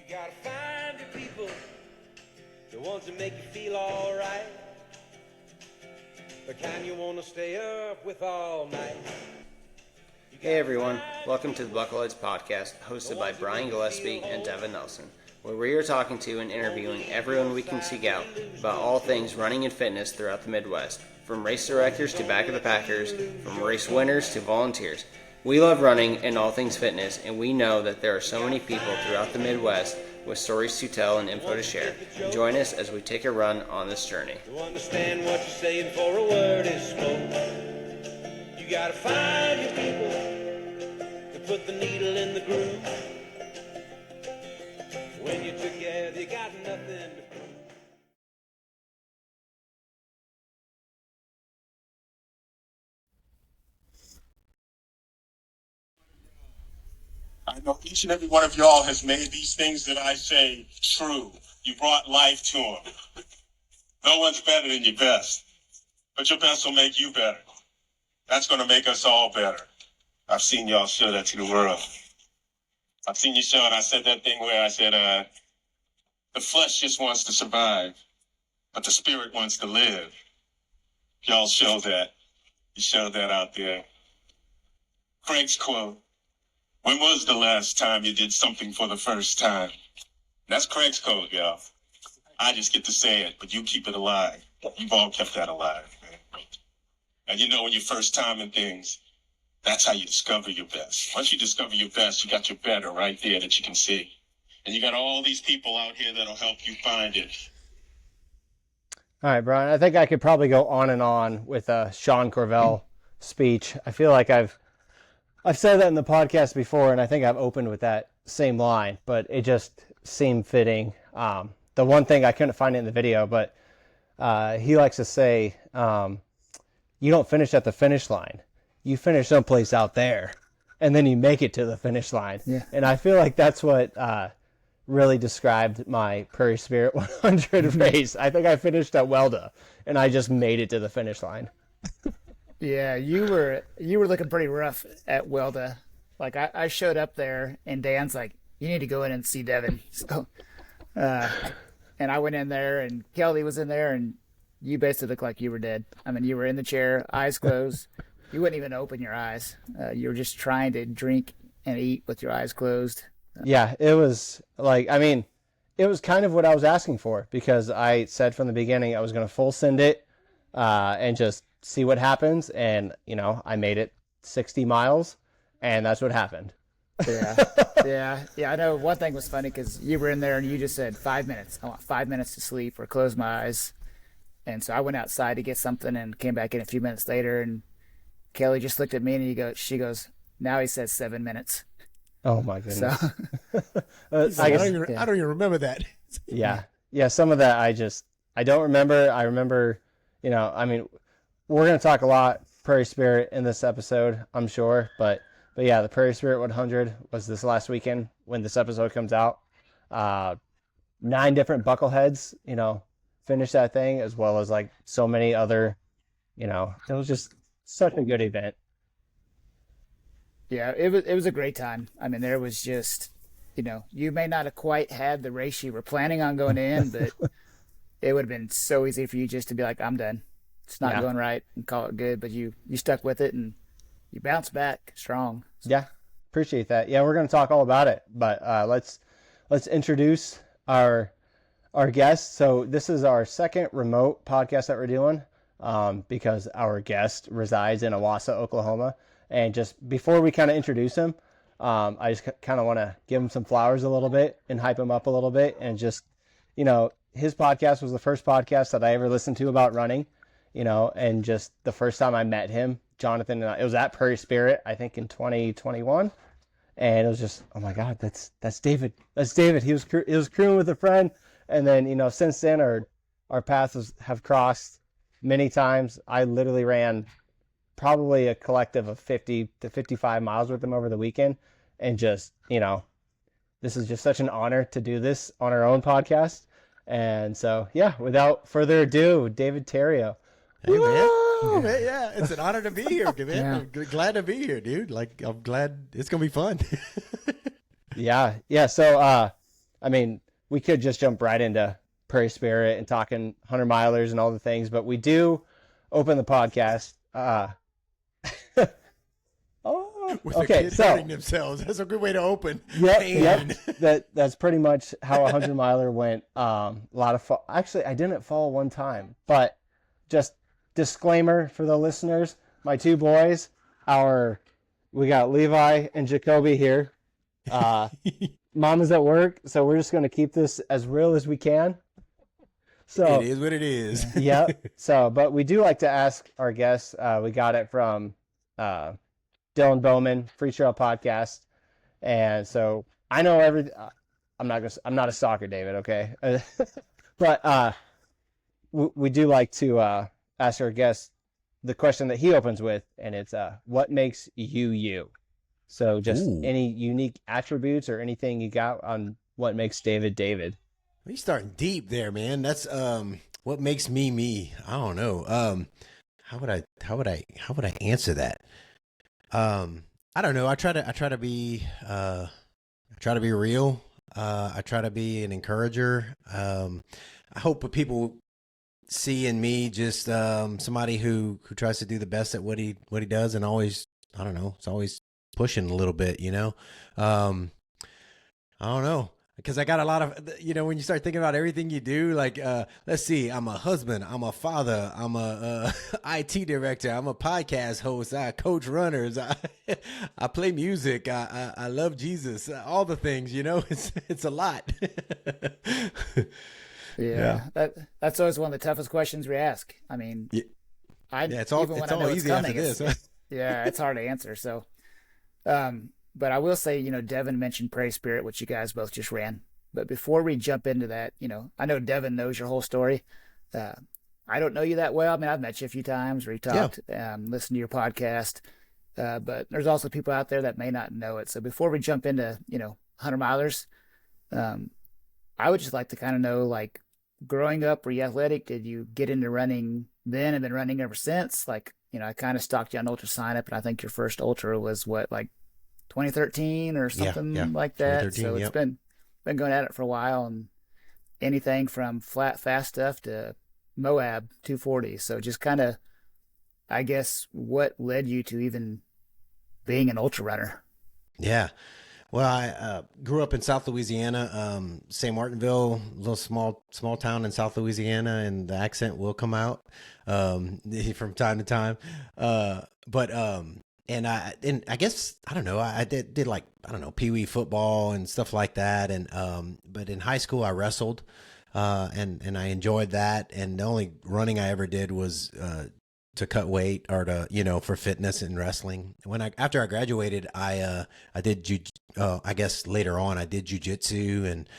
gotta find the people, the ones that make you feel alright, the kind you want to stay up with all night. Hey everyone, welcome to the Buckleheads Podcast, hosted by Brian Gillespie and Devin Nelson, where we are talking to and interviewing everyone we can seek out about all things running and fitness throughout the Midwest, from race directors to back of the packers, from race winners to volunteers. We love running and all things fitness, and we know that there are so many people throughout the Midwest with stories to tell and info to share. Join us as we take a run on this journey. To understand what you're saying for a word is spoke. You gotta find your people to put the needle in the groove. When you're together, you got nothing to prove. I know each and every one of y'all has made these things that I say true. You brought life to them. No one's better than your best, but your best will make you better. That's going to make us all better. I've seen y'all show that to the world. I've seen you show it. I said that thing where I said, the flesh just wants to survive, but the spirit wants to live. Y'all show that. You showed that out there. Craig's quote. When was the last time you did something for the first time? That's Craig's code, y'all. I just get to say it, but you keep it alive. You've all kept that alive, man. And you know when you're first timing things, that's how you discover your best. Once you discover your best, you got your better right there that you can see. And you got all these people out here that'll help you find it. All right, Brian, I think I could probably go on and on with a Sean Corvell speech. I feel like I've said that in the podcast before, and I think I've opened with that same line, but it just seemed fitting. The one thing I couldn't find it in the video, but he likes to say, you don't finish at the finish line. You finish someplace out there, and then you make it to the finish line. Yeah. And I feel like that's what really described my Prairie Spirt 100 race. I think I finished at Welda, and I just made it to the finish line. Yeah, you were looking pretty rough at Welda. Like I showed up there, and Dan's like, "You need to go in and see Devin." So, and I went in there, and Kelly was in there, and you basically looked like you were dead. I mean, you were in the chair, eyes closed. You wouldn't even open your eyes. You were just trying to drink and eat with your eyes closed. Yeah, it was like, I mean, it was kind of what I was asking for, because I said from the beginning I was going to full send it and just see what happens. And, you know, I made it 60 miles, and that's what happened. Yeah. I know one thing was funny because you were in there and you just said 5 minutes. I want 5 minutes to sleep or close my eyes. And so I went outside to get something and came back in a few minutes later, and Kelly just looked at me and she goes, now he says 7 minutes. Oh my goodness. So, I don't even remember that. Yeah. Some of that I don't remember. I remember, you know, I mean, we're going to talk a lot Prairie Spirt in this episode, I'm sure, but yeah, the Prairie Spirt 100 was this last weekend when this episode comes out. 9 different Buckleheads, you know, finished that thing, as well as like so many other, you know, it was just such a good event. Yeah, it was a great time. I mean, there was just, you know, you may not have quite had the race you were planning on going in, but it would have been so easy for you just to be like, I'm done. It's not going right, and call it good. But you stuck with it, and you bounced back strong. Yeah, appreciate that. Yeah, we're going to talk all about it, but let's introduce our guest. So this is our second remote podcast that we're doing because our guest resides in Owasso, Oklahoma. And just before we kind of introduce him, I just kind of want to give him some flowers a little bit and hype him up a little bit. And just, you know, his podcast was the first podcast that I ever listened to about running, you know, and just the first time I met him, Jonathan, and it was at Prairie Spirt, I think in 2021. And it was just, oh my God, that's David. That's David. He was crewing with a friend. And then, you know, since then our paths have crossed many times. I literally ran probably a collective of 50 to 55 miles with him over the weekend. And just, you know, this is just such an honor to do this on our own podcast. And so, yeah, without further ado, David Theriot. Hey, man. Yeah, it's an honor to be here, man. Yeah. I'm glad to be here, dude. Like, I'm glad it's going to be fun. Yeah. So, I mean, we could just jump right into Prairie Spirit and talking 100-milers and all the things, but we do open the podcast. With Okay, the kids so hurting themselves. That's a good way to open. Yep. That's pretty much how a 100-miler went. A lot of fall. Actually, I didn't fall one time, but just disclaimer for the listeners: my two boys, we got Levi and Jacoby here. Mom is at work, so we're just going to keep this as real as we can. So it is what it is. Yep. So, but we do like to ask our guests. We got it from Dylan Bowman, Free Trail Podcast, and so I know I'm not a stalker, David. Okay, but we do like to ask our guests the question that he opens with, and it's what makes you you. So just any unique attributes or anything you got on what makes David David. You're starting deep there, man. That's what makes me me. I don't know. How would I answer that? I don't know. I try to be real. I try to be an encourager. I hope people see in me just somebody who tries to do the best at what he does, and always, I don't know, it's always pushing a little bit, you know. I don't know, because I got a lot of, when you start thinking about everything you do, like, let's see, I'm a husband, I'm a father, I'm a IT director, I'm a podcast host, I coach runners, I play music, I love Jesus, all the things, it's a lot. Yeah. That's always one of the toughest questions we ask. I mean, it's all easy after this. Yeah, it's hard to answer. So, but I will say, Devin mentioned Prairie Spirit, which you guys both just ran. But before we jump into that, I know Devin knows your whole story. I don't know you that well. I mean, I've met you a few times, we talked, listened to your podcast. But there's also people out there that may not know it. So before we jump into, 100-milers, I would just like to kind of know, like, growing up, were you athletic? Did you get into running then and been running ever since? Like, I kind of stalked you on Ultra Sign Up, and I think your first Ultra was what, like 2013 or something like that. So it's been going at it for a while, and anything from flat, fast stuff to Moab 240. So just kind of, I guess, what led you to even being an ultra runner? Yeah. Well, I grew up in South Louisiana, St. Martinville, a little small town in South Louisiana, and the accent will come out from time to time. And I guess, I don't know, I did like, I don't know, Pee-wee football and stuff like that. And but in high school I wrestled, and I enjoyed that. And the only running I ever did was to cut weight or to, for fitness and wrestling. After I graduated, I did I guess later on I did jujitsu and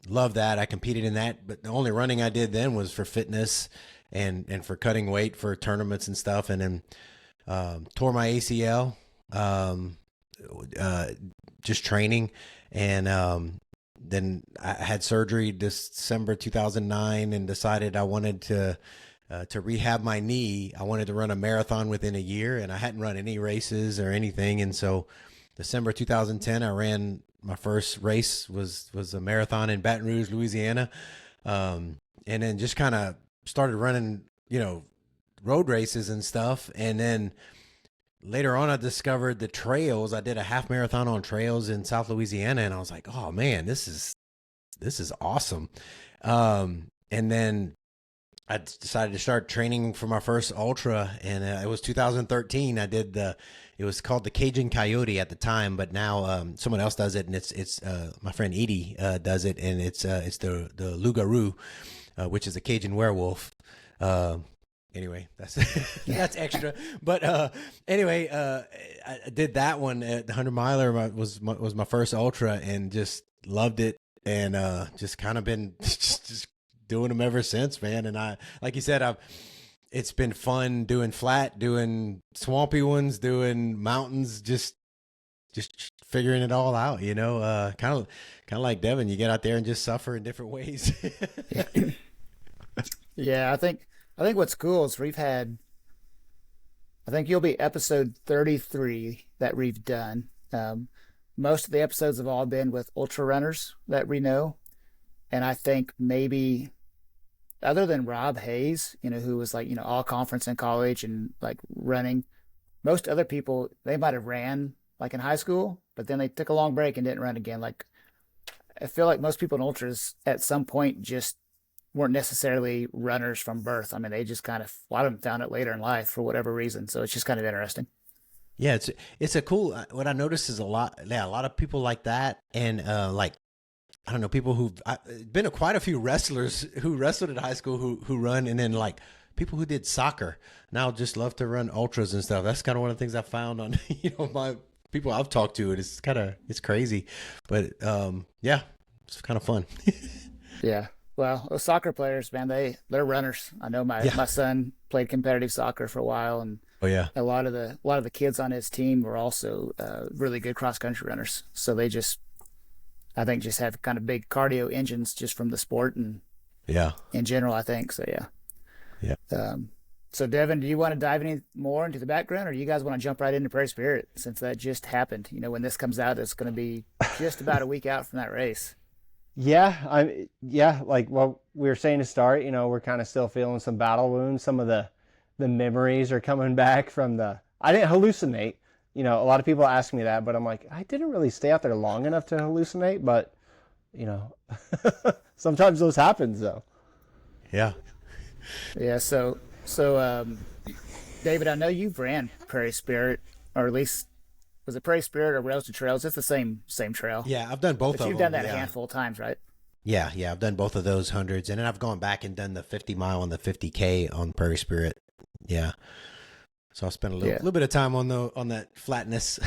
loved that. I competed in that, but the only running I did then was for fitness and for cutting weight for tournaments and stuff. And then tore my ACL just training, and then I had surgery December 2009 and decided I wanted to rehab my knee. I wanted to run a marathon within a year, and I hadn't run any races or anything. And so December 2010, I ran my first race, was a marathon in Baton Rouge, Louisiana. And then just kind of started running, road races and stuff. And then later on, I discovered the trails. I did a half marathon on trails in South Louisiana, and I was like, oh man, this is awesome. And then I decided to start training for my first ultra, and it was 2013. I did it was called the Cajun Coyote at the time, but now someone else does it, and it's my friend Edie does it, and it's the Loup-garou, which is a Cajun werewolf. Anyway, that's extra. But anyway, I did that one. The 100-miler was my first ultra, and just loved it, and just kind of been just doing them ever since, man. And I, like you said, it's been fun doing flat, doing swampy ones, doing mountains, just figuring it all out, kind of like Devin, you get out there and just suffer in different ways. Yeah. I think what's cool is we've had, I think you'll be episode 33 that we've done. most of the episodes have all been with ultra runners that we know. And I think maybe other than Rob Hayes, who was like, all conference in college and like running, most other people, they might have ran like in high school, but then they took a long break and didn't run again. Like, I feel like most people in ultras at some point just weren't necessarily runners from birth. I mean, they just kind of, a lot of them found it later in life for whatever reason. So it's just kind of interesting. Yeah, it's a cool. What I noticed is a lot of people like that, and like, I don't know, people who've been quite a few wrestlers who wrestled in high school who run, and then like people who did soccer now just love to run ultras and stuff. That's kind of one of the things I found on my people I've talked to. It's crazy, but yeah, it's kind of fun. Yeah. Well, those soccer players, man, they're runners. I know my son played competitive soccer for a while, and a lot of the kids on his team were also really good cross country runners. So they I think just have kind of big cardio engines just from the sport and in general, I think. So yeah. So Devin, do you want to dive any more into the background, or do you guys want to jump right into Prairie Spirit since that just happened? When this comes out, it's going to be just about a week out from that race. Like what we were saying to start, we're kind of still feeling some battle wounds. Some of the memories are coming back from I didn't hallucinate. A lot of people ask me that, but I'm like, I didn't really stay out there long enough to hallucinate, but sometimes those happen though. Yeah. Yeah. So David, I know you've ran Prairie Spirit, or at least, was it Prairie Spirit or Rails to Trails? It's the same trail. Yeah, I've done both of them. You've done that a handful of times, right? Yeah, I've done both of those hundreds, and then I've gone back and done the 50 mile and the 50K on Prairie Spirit. Yeah, so I'll spend a little bit of time on that flatness.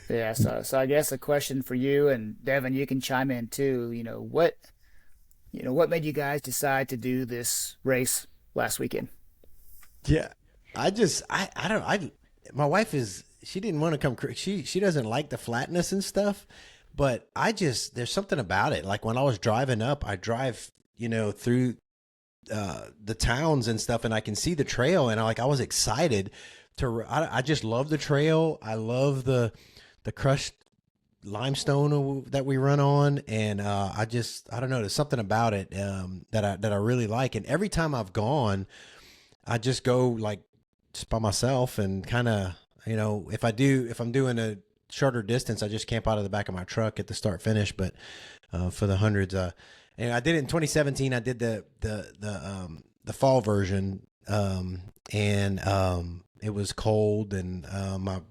Yeah, so I guess a question for you, and Devin, you can chime in too. What made you guys decide to do this race last weekend? Yeah, I don't. My wife she didn't want to come. She doesn't like the flatness and stuff, but there's something about it. Like when I was driving up, I drive, through the towns and stuff, and I can see the trail, and I was excited I just love the trail. I love the crushed limestone that we run on, and I don't know, there's something about it that I really like. And every time I've gone, I just go like just by myself, and kind of, if I'm doing a shorter distance, I just camp out of the back of my truck at the start finish. But for the hundreds, and I did it in 2017. I did the fall version, and it was cold, and my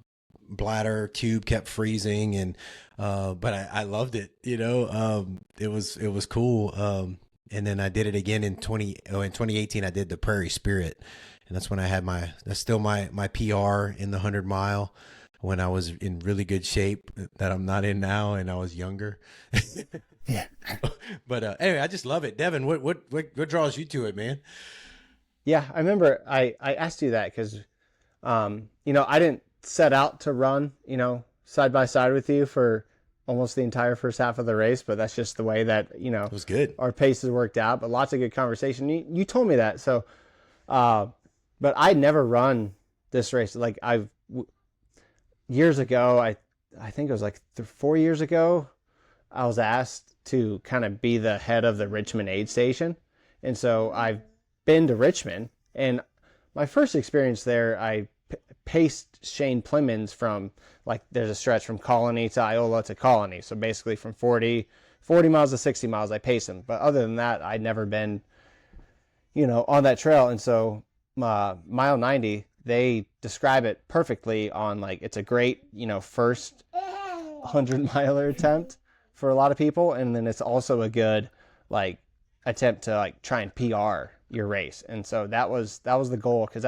bladder tube kept freezing, and but I loved it. It was cool. And then I did it again in 2018. I did the Prairie Spirit, and that's when I had that's still my PR in the 100 mile, when I was in really good shape that I'm not in now, and I was younger. Yeah. But anyway, I just love it. Devin, what draws you to it, man? Yeah, I remember I asked you that because, I didn't set out to run, side by side with you for almost the entire first half of the race, but that's just the way that, it was good. Our paces worked out, but lots of good conversation. You told me that. So, but I'd never run this race. Like years ago, I think it was like 4 years ago, I was asked to kind of be the head of the Richmond aid station. And so I've been to Richmond, and my first experience there, I paced Shane Plemons from, like, there's a stretch from Colony to Iola to Colony. So basically from 40 miles to 60 miles, I paced him. But other than that, I'd never been, on that trail. And so mile 90, they describe it perfectly on, like, it's a great, first 100-miler attempt for a lot of people. And then it's also a good, like, attempt to, like, try and PR your race. And so that was the goal, because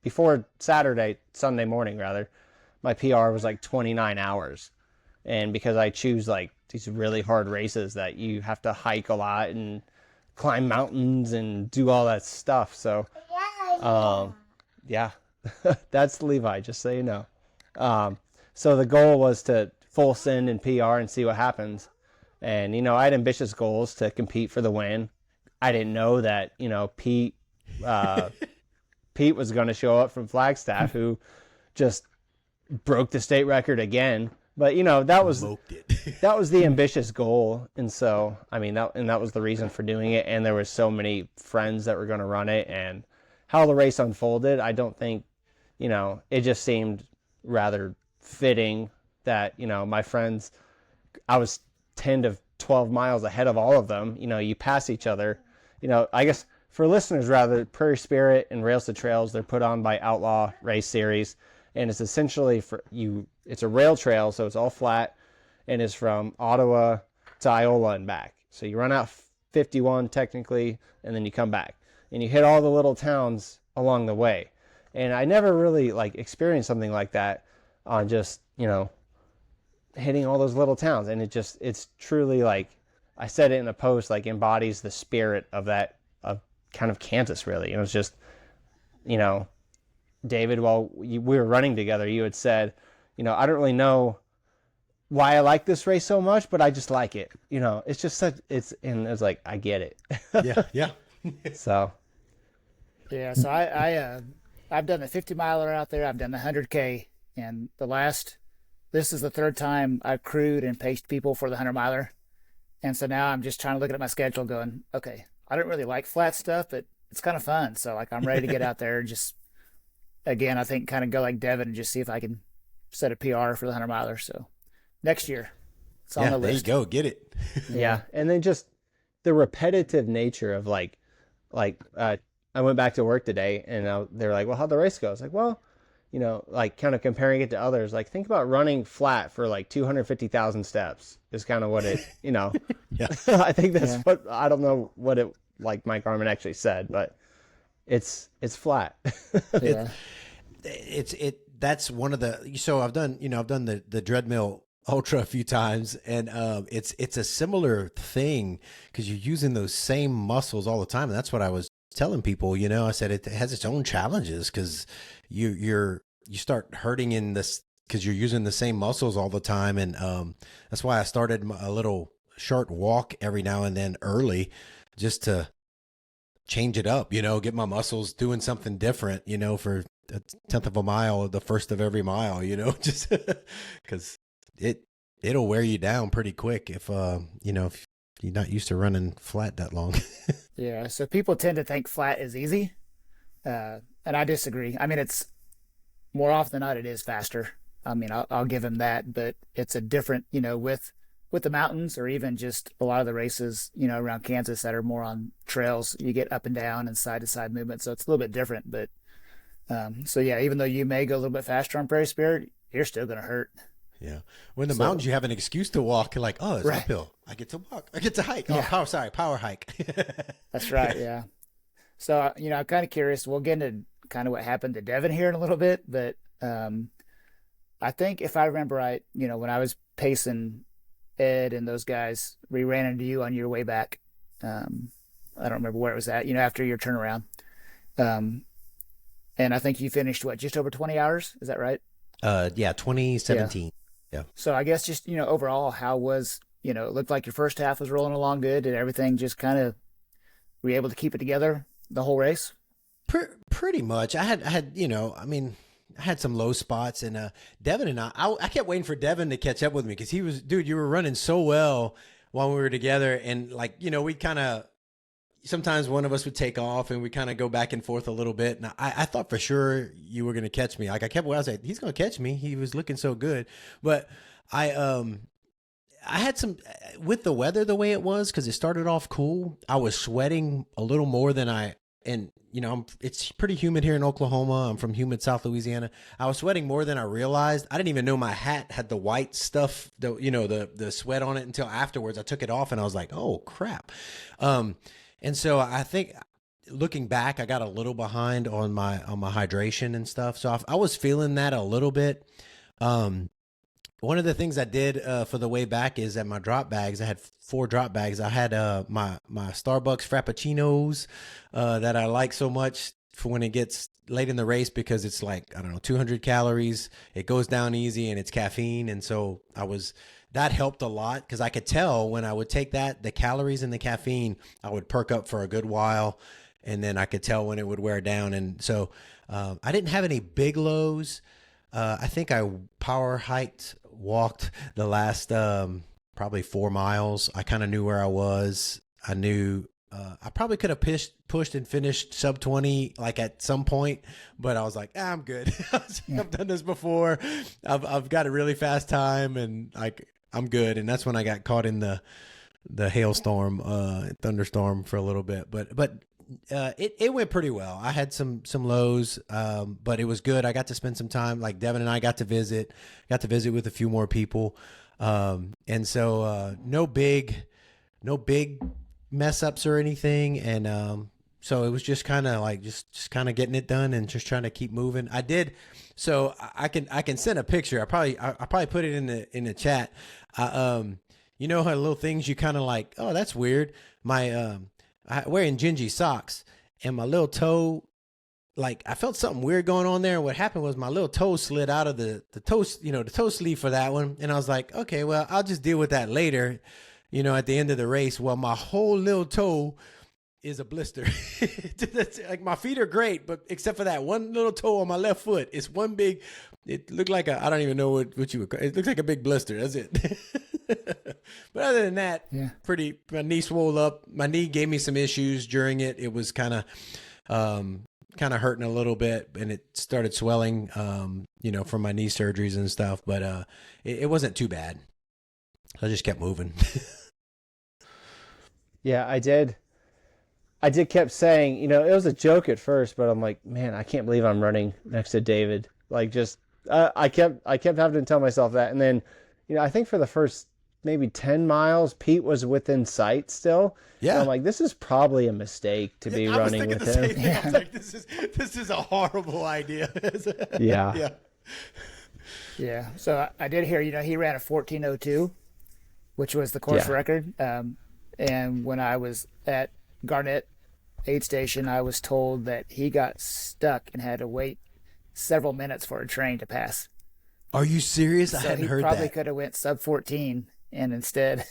before Sunday morning rather, my PR was like 29 hours. And because I choose like these really hard races that you have to hike a lot and climb mountains and do all that stuff. So, yeah, that's Levi, just so you know. So the goal was to full send and PR and see what happens. And, I had ambitious goals to compete for the win. I didn't know that, Pete was going to show up from Flagstaff, who just broke the state record again But that was Smoked it. that was the ambitious goal, and so I mean that was the reason for doing it. And there was so many friends that were going to run it, and how the race unfolded, I don't think, it just seemed rather fitting that my friends, I was 10 to 12 miles ahead of all of them. You pass each other. I guess for listeners, rather, Prairie Spirit and Rails to Trails, they're put on by Outlaw Race Series, and it's essentially it's a rail trail, so it's all flat, and it's from Ottawa to Iola and back. So you run out 51 technically, and then you come back, and you hit all the little towns along the way. And I never really experienced something like that on just hitting all those little towns, and it's truly, I said it in a post, embodies the spirit of that, of kind of Kansas, really. It was just, David, while we were running together, you had said, I don't really know why I like this race so much, but I just like it. It's just and it's like, I get it. Yeah. So. Yeah. So I've done the 50 miler out there. I've done the 100K, and this is the third time I've crewed and paced people for the 100 miler. And so now I'm just trying to look at my schedule going, okay, I don't really like flat stuff, but it's kind of fun. So I'm ready to get out there and just, again, I think kind of go like Devin and just see if I can set a PR for the 100 miler. So next year, it's on the list. There you go. Get it. Yeah. And then just the repetitive nature of I went back to work today, and they're like, well, how'd the race go? I was like, well, kind of comparing it to others, think about running flat for 250,000 steps is kind of what it, Yeah. I think that's what, I don't know what it, Mike Armin actually said, but it's flat. Yeah. That's one of the, so I've done the Dreadmill Ultra a few times, and it's a similar thing because you're using those same muscles all the time. And that's what I was telling people, I said it has its own challenges because you start hurting in this because you're using the same muscles all the time. And that's why I started a little short walk every now and then early, just to change it up, get my muscles doing something different, for a 10th of a mile, the first of every mile, just because it'll wear you down pretty quick if if you're not used to running flat that long. Yeah. So people tend to think flat is easy. And I disagree. I mean, it's more often than not, it is faster. I mean, I'll give him that, but it's a different, with the mountains, or even just a lot of the races, around Kansas that are more on trails, you get up and down and side to side movement. So it's a little bit different, but, so yeah, even though you may go a little bit faster on Prairie Spirit, you're still going to hurt. Yeah. When the mountains, you have an excuse to walk. You're like, oh, it's right. uphill. I get to walk. I get to hike. Yeah. Oh, power hike. That's right. Yeah. So, I'm kind of curious. We'll get into kind of what happened to Devin here in a little bit, but I think if I remember right, when I was pacing Ed and those guys, we ran into you on your way back. I don't remember where it was at, after your turnaround. And I think you finished, just over 20 hours? Is that right? 2017. Yeah. So I guess just, overall, how was, it looked like your first half was rolling along good. Did everything just kind of, were you able to keep it together the whole race? Pretty much. I had, I had some low spots, and Devin and I kept waiting for Devin to catch up with me because you were running so well while we were together. And we kind of, sometimes one of us would take off and we kind of go back and forth a little bit. And I thought for sure you were going to catch me. I was like, he's going to catch me. He was looking so good. But I had some, with the weather the way it was, because it started off cool, I was sweating a little more than it's pretty humid here in Oklahoma. I'm from humid South Louisiana. I was sweating more than I realized. I didn't even know my hat had the white stuff, the sweat on it until afterwards. I took it off and I was like, oh crap. And so I think looking back, I got a little behind on my hydration and stuff. So I was feeling that a little bit. One of the things I did for the way back is at my drop bags, I had 4 drop bags. I had my Starbucks Frappuccinos that I like so much for when it gets late in the race, because it's 200 calories. It goes down easy and it's caffeine. And so that helped a lot, because I could tell when I would take the calories and the caffeine, I would perk up for a good while, and then I could tell when it would wear down. And so I didn't have any big lows. I think I power hiked, walked the last probably 4 miles. I kind of knew where I was. I knew I probably could have pushed and finished sub 20 like at some point, but I was like, I'm good. I've done this before. I've got a really fast time, and like I'm good. And that's when I got caught in the hailstorm, thunderstorm for a little bit. But it went pretty well. I had some lows, but it was good. I got to spend some time. Like Devin and I got to visit with a few more people, and so no big mess ups or anything, and so it was just kind of like just kind of getting it done and just trying to keep moving. I did, so I can send a picture. I probably put it in the chat. You know how little things you kind of like, oh, that's weird. I wearing gingy socks, and my little toe, like I felt something weird going on there. And what happened was my little toe slid out of the toe, the toe sleeve for that one, and I was like, okay, well, I'll just deal with that later. At the end of the race, well, my whole little toe is a blister. Like my feet are great, but except for that one little toe on my left foot, it's one big, it looked like I don't even know what you would call it. It looks like a big blister. That's it. But other than that, yeah, my knee swelled up. My knee gave me some issues during it. It was kind of hurting a little bit, and it started swelling, from my knee surgeries and stuff, but it wasn't too bad. I just kept moving. Yeah, I did kept saying, it was a joke at first, but I'm like, man, I can't believe I'm running next to David. Like, just, I kept having to tell myself that. And then, I think for the first maybe 10 miles, Pete was within sight still. Yeah. And I'm like, this is probably a mistake to be running with him. Yeah. I was like, this is a horrible idea. Yeah. Yeah. Yeah. So I did hear, he ran a 14:02, which was the course record. And when I was at Garnett aid station, I was told that he got stuck and had to wait several minutes for a train to pass. Are you serious? I hadn't heard that. He probably could have went sub 14 and instead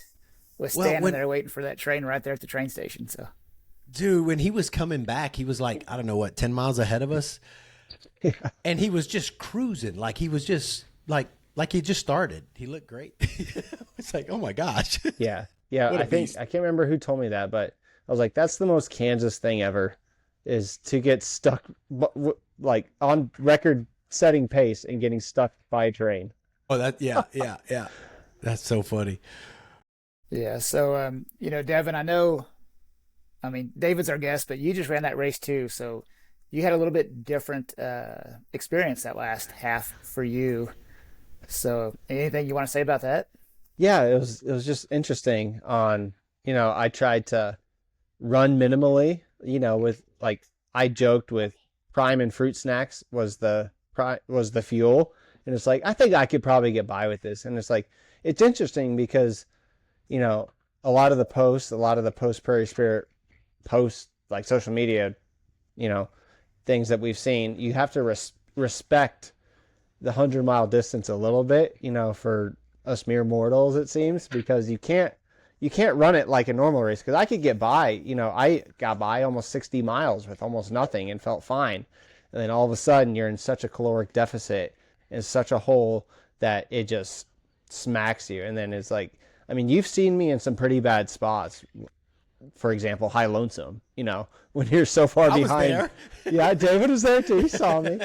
was standing there waiting for that train right there at the train station. So, dude, when he was coming back, he was like, I don't know what, 10 miles ahead of us. Yeah. And he was just cruising. Like he was just like he just started. He looked great. It's like, oh my gosh. Yeah. Yeah. I can't remember who told me that, but I was like, that's the most Kansas thing ever, is to get stuck like on record setting pace and getting stuck by a train. Oh, yeah. That's so funny. Yeah. So, Devin, David's our guest, but you just ran that race too. So you had a little bit different experience that last half for you. So anything you want to say about that? Yeah, it was just interesting on, I tried to run minimally, with like, I joked with prime and fruit snacks was the fuel. And it's like, I think I could probably get by with this. And it's like, it's interesting because, a lot of the post Prairie Spirit posts, like social media, things that we've seen, you have to respect the 100-mile distance a little bit, for us mere mortals, it seems, because you can't run it like a normal race. Because I could get by, I got by almost 60 miles with almost nothing and felt fine. And then all of a sudden you're in such a caloric deficit and such a hole that it just smacks you. And then it's like, you've seen me in some pretty bad spots. For example, High Lonesome, when you're so far behind. Was there. Yeah, David was there too. He saw me.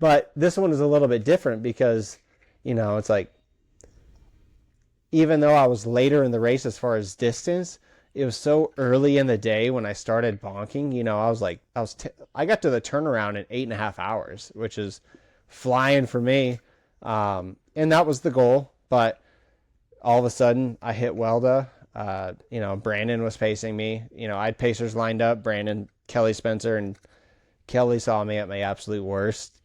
But this one is a little bit different because, it's like, even though I was later in the race as far as distance, it was so early in the day when I started bonking. I got to the turnaround in 8.5 hours, which is flying for me. And that was the goal. But all of a sudden I hit Welda. Brandon was pacing me. I had pacers lined up, Brandon, Kelly Spencer, and Kelly saw me at my absolute worst.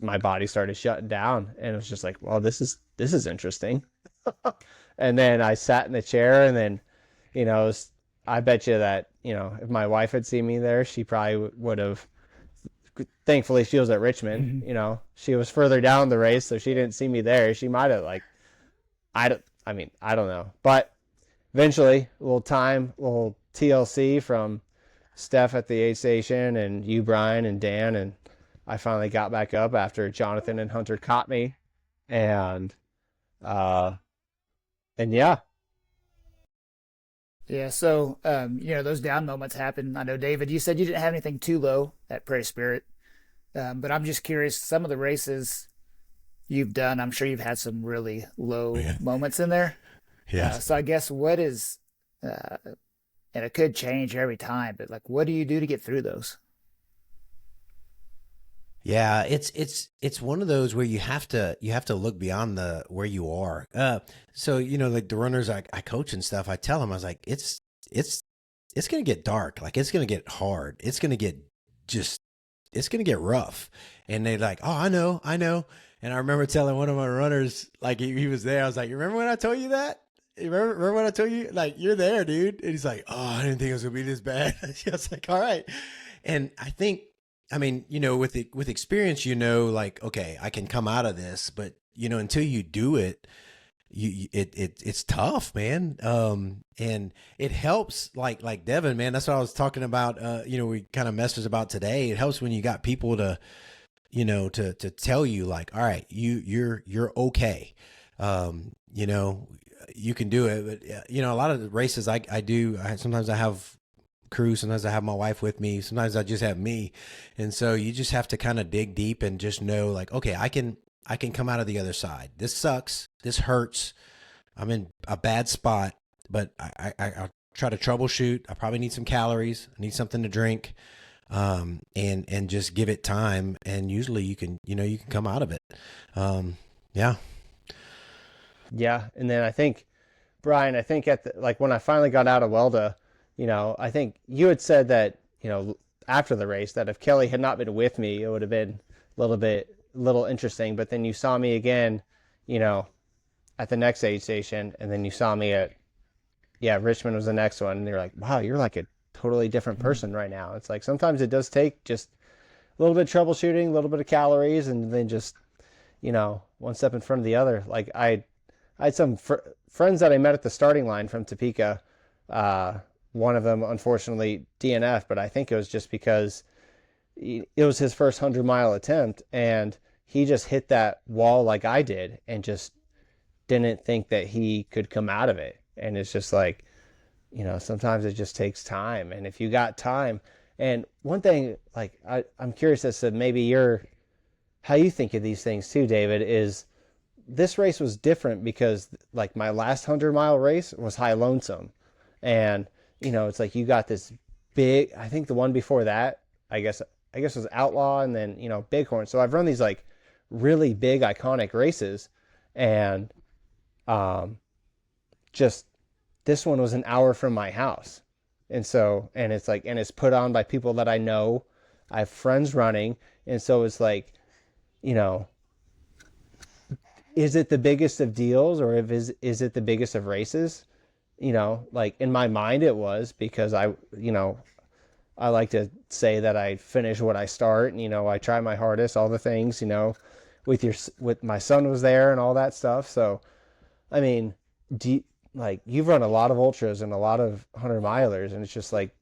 My body started shutting down, and it was just like, well, this is interesting. And then I sat in the chair, and then, I bet you that, if my wife had seen me there, she probably would have, thankfully she was at Richmond, Mm-hmm. She was further down the race, so she didn't see me there. She might have I don't know. But eventually, a little TLC from Steph at the aid station and you, Brian, and Dan, and I finally got back up after Jonathan and Hunter caught me, and yeah. Yeah, so those down moments happen. I know, David, you said you didn't have anything too low at Prairie Spirit, but I'm just curious. Some of the races you've done, I'm sure you've had some really low moments in there. Yeah. So I guess what is, and it could change every time, but like, what do you do to get through those? Yeah, it's one of those where you have to look beyond where you are. So like the runners I coach and stuff, I tell them, I was like, it's gonna get dark, like it's gonna get hard, it's gonna get rough, and they're like, oh, I know. And I remember telling one of my runners, like he was there, I was like, you remember when I told you that? You remember when I told you, like, you're there, dude? And he's like, oh, I didn't think it was gonna be this bad. I was like, all right. And I mean, with experience, like, okay, I can come out of this, but until you do it, it's tough, man. And it helps, like Devin, man, that's what I was talking about. We kind of messaged about today. It helps when you got people to tell you, like, all right, you're okay. You can do it. But a lot of the races I do, sometimes I have crew, sometimes I have my wife with me, sometimes I just have me, and so you just have to kind of dig deep and just know, like, okay, I can come out of the other side. This sucks, this hurts, I'm in a bad spot, but I'll try to troubleshoot. I probably need some calories, I need something to drink, and just give it time, and usually you can come out of it. Yeah. And then I think, Brian, when I finally got out of Welda, I think you had said that, after the race, that if Kelly had not been with me, it would have been a little interesting. But then you saw me again, at the next aid station, and then you saw me at, Richmond was the next one. And you're like, wow, you're like a totally different person right now. It's like, sometimes it does take just a little bit of troubleshooting, a little bit of calories, and then just, one step in front of the other. Like I had some friends that I met at the starting line from Topeka. One of them, unfortunately, DNF, but I think it was just because it was his first 100-mile attempt, and he just hit that wall like I did and just didn't think that he could come out of it. And it's just like, sometimes it just takes time. And if you got time, and one thing, like, I'm curious as to maybe how you think of these things too, David, is this race was different because, like, my last 100-mile race was High Lonesome. And it's like you got this big, I think the one before that, I guess was Outlaw, and then, Bighorn. So I've run these like really big iconic races, and just this one was an hour from my house. And it's like, and it's put on by people that I know. I have friends running. And so it's like, is it the biggest of deals, or is it the biggest of races? Like in my mind it was, because I like to say that I finish what I start, and, I try my hardest, all the things, with my son was there and all that stuff. So, I mean, you've run a lot of ultras and a lot of 100-milers, and it's just like,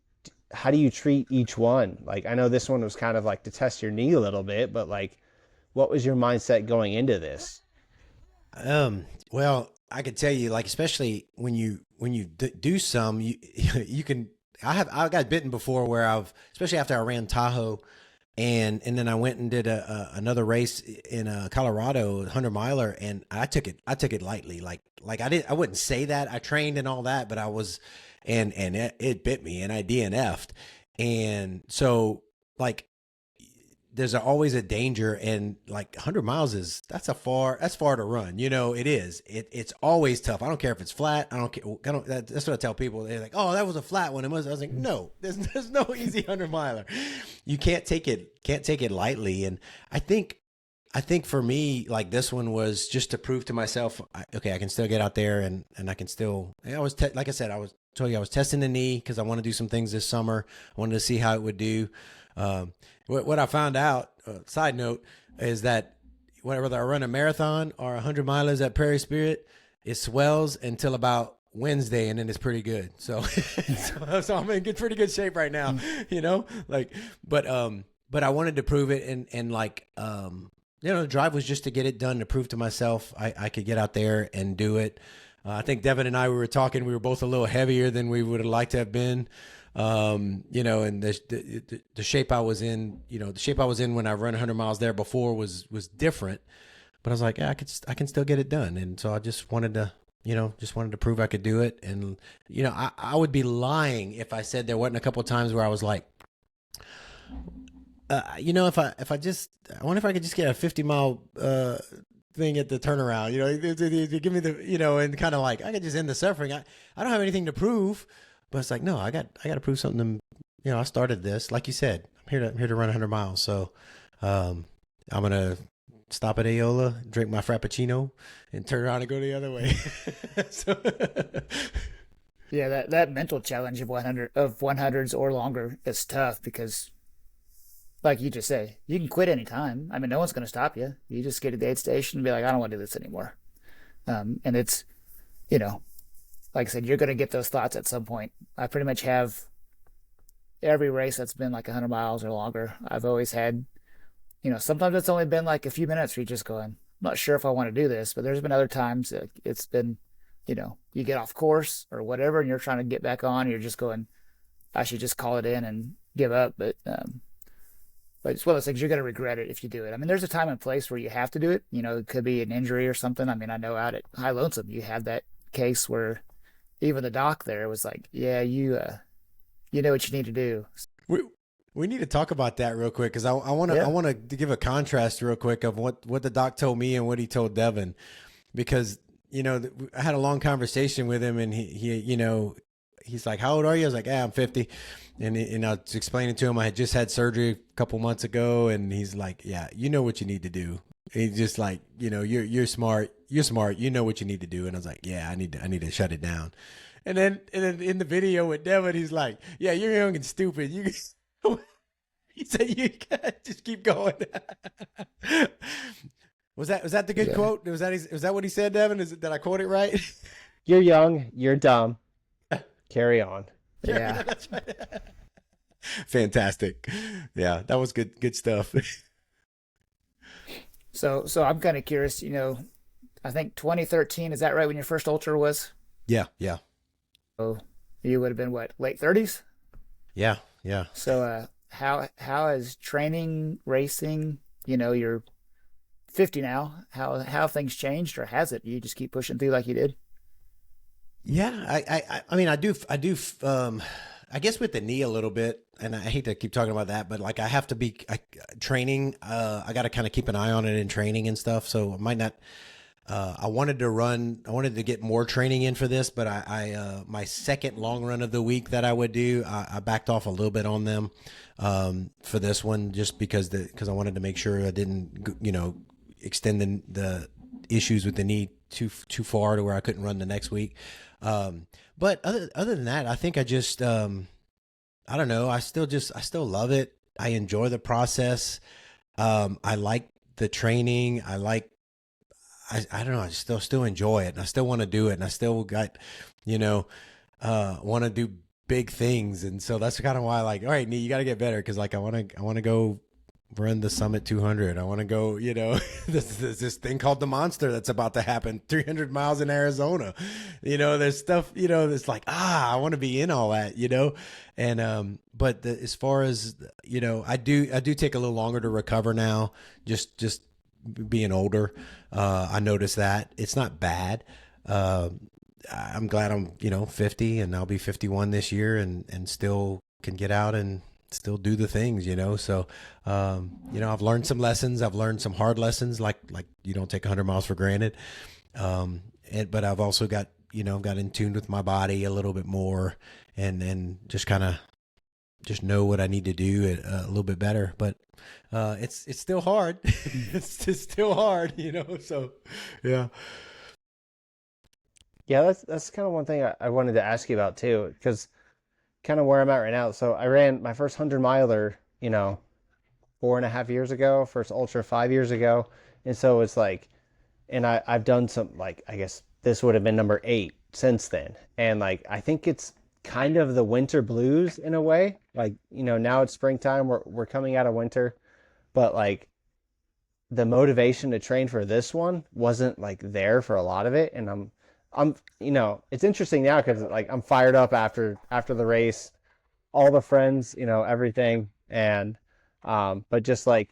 how do you treat each one? Like, I know this one was kind of like to test your knee a little bit, but like, what was your mindset going into this? Well, I could tell you, like, especially when you do some, you can. I got bitten before where especially after I ran Tahoe, and then I went and did another race in Colorado, 100-miler, and I took it lightly. Like I wouldn't say that I trained and all that, but I was, and it bit me, and I DNF'd, and so like, there's always a danger, and like 100 miles that's far to run. It is. It's always tough. I don't care if it's flat. I don't care. That's what I tell people. They're like, oh, that was a flat one. I was like, no, there's no easy 100-miler. You can't take it lightly. And I think for me, like, this one was just to prove to myself, I can still get out there, and I can still, like I said, I told you I was testing the knee because I want to do some things this summer. I wanted to see how it would do. What I found out, side note, is that whether I run a marathon or 100-milers at Prairie Spirit, it swells until about Wednesday, and then it's pretty good. So I'm in pretty good shape right now, but but I wanted to prove it. And like, the drive was just to get it done, to prove to myself I could get out there and do it. I think Devin and I, we were talking, we were both a little heavier than we would have liked to have been. And the shape I was in, the shape I was in when I run 100 miles there before was different, but I was like, yeah, I can still get it done. And so I just wanted to prove I could do it. And, I would be lying if I said there wasn't a couple of times where I was like, I wonder if I could just get a 50-mile, thing at the turnaround, give me the, and kind of like, I could just end the suffering. I don't have anything to prove. But it's like, no, I got to prove something. I started this, like you said, I'm here to run 100 miles. So, I'm going to stop at Aola, drink my Frappuccino, and turn around and go the other way. Yeah, that mental challenge of 100s or longer is tough because, like you just say, you can quit anytime. I mean, no one's going to stop you. You just get to the aid station and be like, I don't want to do this anymore. And it's, like I said, you're going to get those thoughts at some point. I pretty much have every race that's been like 100 miles or longer. I've always had, sometimes it's only been like a few minutes where you're just going, I'm not sure if I want to do this, but there's been other times it's been, you get off course or whatever, and you're trying to get back on. And you're just going, I should just call it in and give up. But it's one of those things, you're going to regret it if you do it. I mean, there's a time and place where you have to do it. It could be an injury or something. I mean, I know out at High Lonesome, you had that case where even the doc there was like, yeah, you know what you need to do. We need to talk about that real quick, because I want to give a contrast real quick of what the doc told me and what he told Devin, because I had a long conversation with him, and he's like, how old are you? I was like, I'm 50, and I was explaining to him I had just had surgery a couple months ago, and he's like, yeah, you know what you need to do. He's just like, you're smart. You're smart. You know what you need to do. And I was like, yeah, I need to shut it down. And then in the video with Devin, he's like, yeah, you're young and stupid. He said, you gotta just keep going. Was that the good quote? Was that what he said, Devin? Did I quote it right? You're young. You're dumb. Carry on. Yeah. That's right. Fantastic. Yeah, that was good stuff. So I'm kind of curious, I think 2013, is that right, when your first ultra was? Yeah. So you would have been what, late 30s? Yeah. So how is training, racing, you're 50 now, how have things changed, or has it? You just keep pushing through like you did? Yeah, I mean, I do I guess with the knee a little bit, and I hate to keep talking about that, but like I have to be training. I got to kind of keep an eye on it in training and stuff. So I might not. I wanted to get more training in for this, but I my second long run of the week that I would do, I backed off a little bit on them for this one, just because I wanted to make sure I didn't extend the issues with the knee too far to where I couldn't run the next week. But other than that, I think I just, I don't know. I still love it. I enjoy the process. I like the training. I don't know. I still enjoy it, and I still want to do it, and I still got, want to do big things. And so that's kind of why, like, all right, Nee, you got to get better. Cause like, I want to go run the Summit 200. I want to go, this thing called the Monster that's about to happen, 300 miles in Arizona. There's stuff, that's like, I want to be in all that, and, but as far as, I do take a little longer to recover now, just being older. I noticed that it's not bad. I'm glad I'm, 50, and I'll be 51 this year, and still can get out and still do the things, so I've learned some lessons. I've learned some hard lessons, like you don't take 100 miles for granted, but I've also got got in tune with my body a little bit more, and just kind of just know what I need to do a little bit better. But it's still hard. It's still hard, so yeah. That's kind of one thing I wanted to ask you about too, because kind of where I'm at right now. So I ran my first 100 miler, 4.5 years ago, first ultra 5 years ago. And so it's like, and I've done some, like, I guess this would have been number 8 since then. And like, I think it's kind of the winter blues in a way. Like, now it's springtime, we're coming out of winter, but like the motivation to train for this one wasn't like there for a lot of it. And I'm it's interesting now because like I'm fired up after the race, all the friends, everything. And but just like,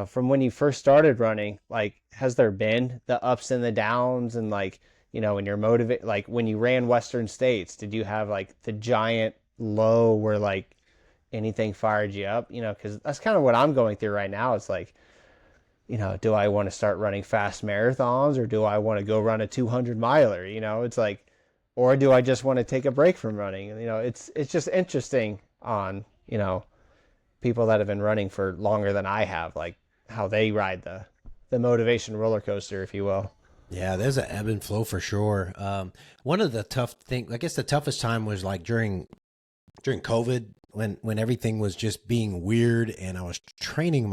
from when you first started running, like, has there been the ups and the downs? And like, when you're motivated, like when you ran Western States, did you have like the giant low where like anything fired you up? Because that's kind of what I'm going through right now. It's like, do I want to start running fast marathons, or do I want to go run a 200 miler? It's like, or do I just want to take a break from running? It's just interesting on, people that have been running for longer than I have, like how they ride the motivation roller coaster, if you will. Yeah, there's an ebb and flow for sure. One of the tough things, I guess the toughest time was like during COVID, when everything was just being weird, and I was training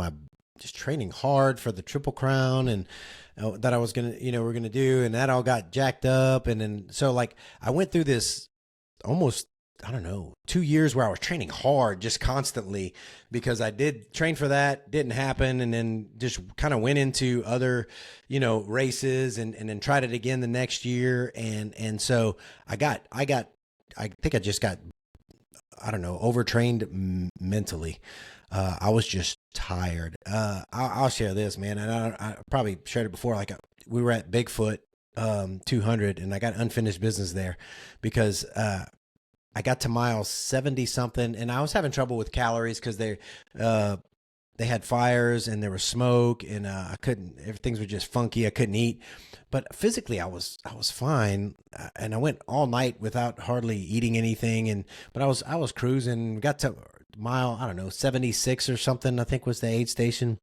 hard for the Triple Crown, and that I was going to, we're going to do, and that all got jacked up. And then, so like I went through this almost, I don't know, 2 years where I was training hard just constantly, because I did train for that, didn't happen. And then just kind of went into other, races and then tried it again the next year. And so I think I just got, I don't know, overtrained mentally. I was just tired. I'll share this, man. And I probably shared it before. Like we were at Bigfoot 200, and I got unfinished business there because I got to mile 70 something, and I was having trouble with calories because they had fires and there was smoke, and things were just funky. I couldn't eat, but physically I was fine. And I went all night without hardly eating anything. But I was cruising, got to mile, I don't know, 76 or something, I think was the aid station.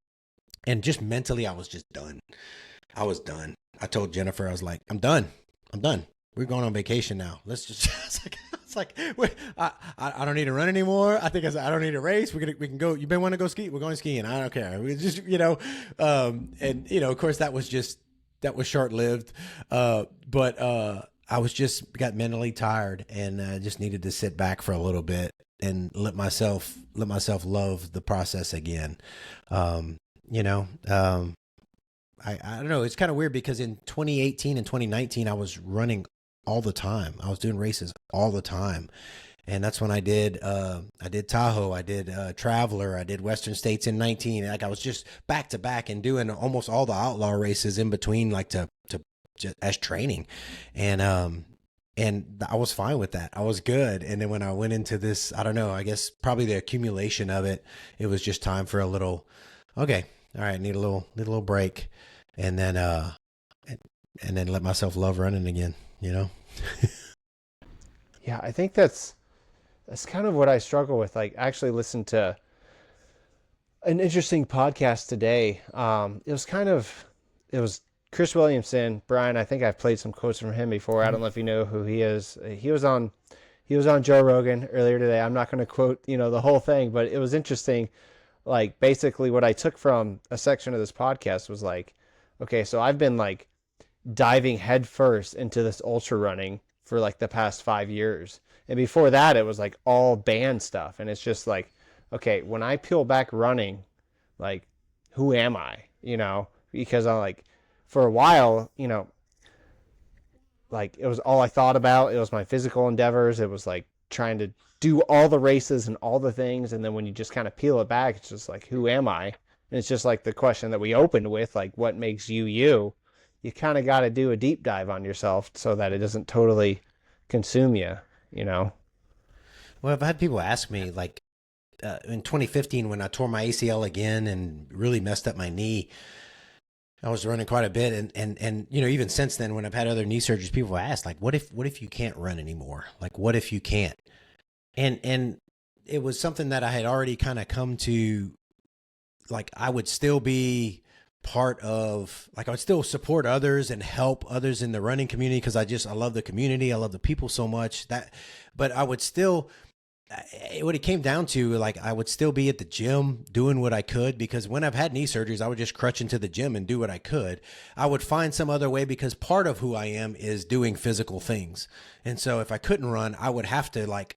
And just mentally, I was just done. I was done. I told Jennifer, I was like, I'm done. We're going on vacation now. Let's just, it's like, I don't need to run anymore. I think I don't need to race. We can go. You been wanting to go ski? We're going skiing. I don't care. We just, of course that was short lived. But I was just got mentally tired, and just needed to sit back for a little bit and let myself love the process again. I don't know. It's kind of weird because in 2018 and 2019, I was running all the time. I was doing races all the time. And that's when I did Tahoe, I did Traveler, I did Western States in 19. Like I was just back to back and doing almost all the outlaw races in between, like to as training. And I was fine with that. I was good. And then when I went into this, I don't know, I guess probably the accumulation of it, it was just time for a little, okay, all right, need a little break. And then let myself love running again, Yeah, I think that's kind of what I struggle with. Like, I actually listened to an interesting podcast today. It was Chris Williamson. Brian, I think I've played some quotes from him before. I don't know if you know who he is. He was on Joe Rogan earlier today. I'm not going to quote, the whole thing, but it was interesting. Like, basically what I took from a section of this podcast was like, okay, so I've been like diving headfirst into this ultra running for like the past 5 years. And before that, it was like all band stuff. And it's just like, okay, when I peel back running, like, who am I? Because I'm like, for a while, like it was all I thought about. It was my physical endeavors. It was like trying to do all the races and all the things. And then when you just kind of peel it back, it's just like, who am I? And it's just like the question that we opened with, like, what makes you you? You kind of got to do a deep dive on yourself so that it doesn't totally consume you, Well, I've had people ask me, like, in 2015 when I tore my ACL again and really messed up my knee, I was running quite a bit. And even since then, when I've had other knee surgeries, people ask, like, what if you can't run anymore? Like, what if you can't? And it was something that I had already kind of come to, like, I would still be part of, like, I would still support others and help others in the running community because I love the community. I love the people so much but I would still what it came down to, like, I would still be at the gym doing what I could, because when I've had knee surgeries, I would just crutch into the gym and do what I could. I would find some other way, because part of who I am is doing physical things. And so if I couldn't run, I would have to like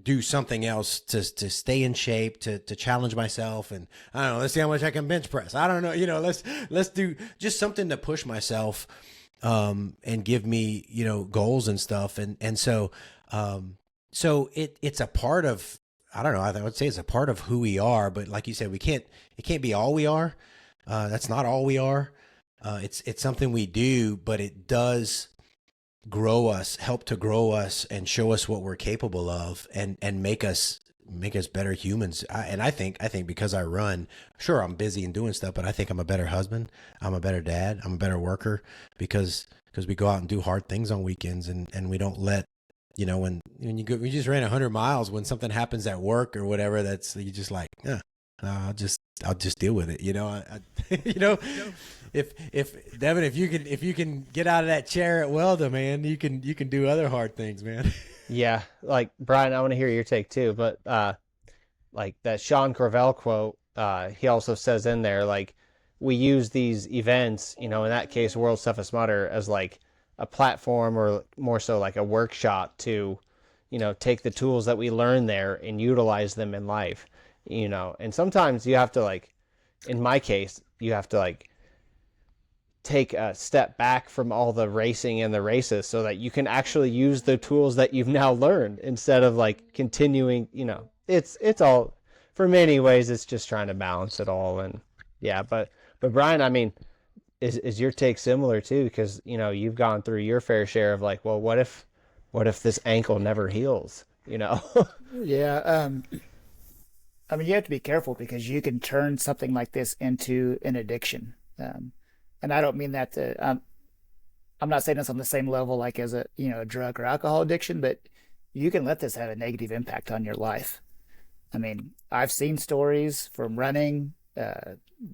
do something else to stay in shape, to challenge myself. And I don't know, let's see how much I can bench press. I don't know, let's do just something to push myself, and give me, goals and stuff. And so, so it's a part of, I don't know, I would say it's a part of who we are, but like you said, it can't be all we are. That's not all we are. It's something we do, but it does help to grow us and show us what we're capable of, and make us better humans. I think because I run, sure, I'm busy and doing stuff, but I think I'm a better husband. I'm a better dad. I'm a better worker, because we go out and do hard things on weekends, and we don't let, when we just ran 100 miles, when something happens at work or whatever, you just like, I'll just deal with it. If Devin, if you can get out of that chair at Welda, man, you can do other hard things, man. Yeah. Like, Brian, I want to hear your take too, but, like that Sean Corvell quote, he also says in there, like, we use these events, in that case, World's Toughest Mudder, as like a platform, or more so like a workshop to, take the tools that we learn there and utilize them in life, and sometimes you have to, like, in my case, you have to like take a step back from all the racing and the races so that you can actually use the tools that you've now learned, instead of like continuing, it's all, for many ways, it's just trying to balance it all. And yeah, but Brian, I mean, is your take similar too? Because, you've gone through your fair share of like, well, what if this ankle never heals, Yeah. I mean, you have to be careful, because you can turn something like this into an addiction. And I don't mean that I'm not saying it's on the same level like as a drug or alcohol addiction, but you can let this have a negative impact on your life. I mean, I've seen stories from running.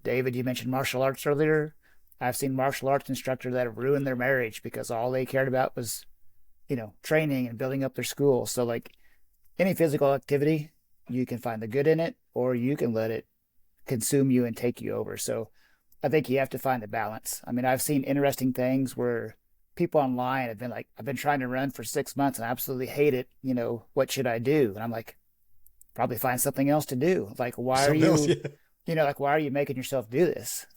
David, you mentioned martial arts earlier. I've seen martial arts instructors that have ruined their marriage because all they cared about was, training and building up their school. So like any physical activity, you can find the good in it, or you can let it consume you and take you over. So I think you have to find a balance. I mean, I've seen interesting things where people online have been like, I've been trying to run for 6 months and I absolutely hate it. What should I do? And I'm like, probably find something else to do. Like, why are you making yourself do this?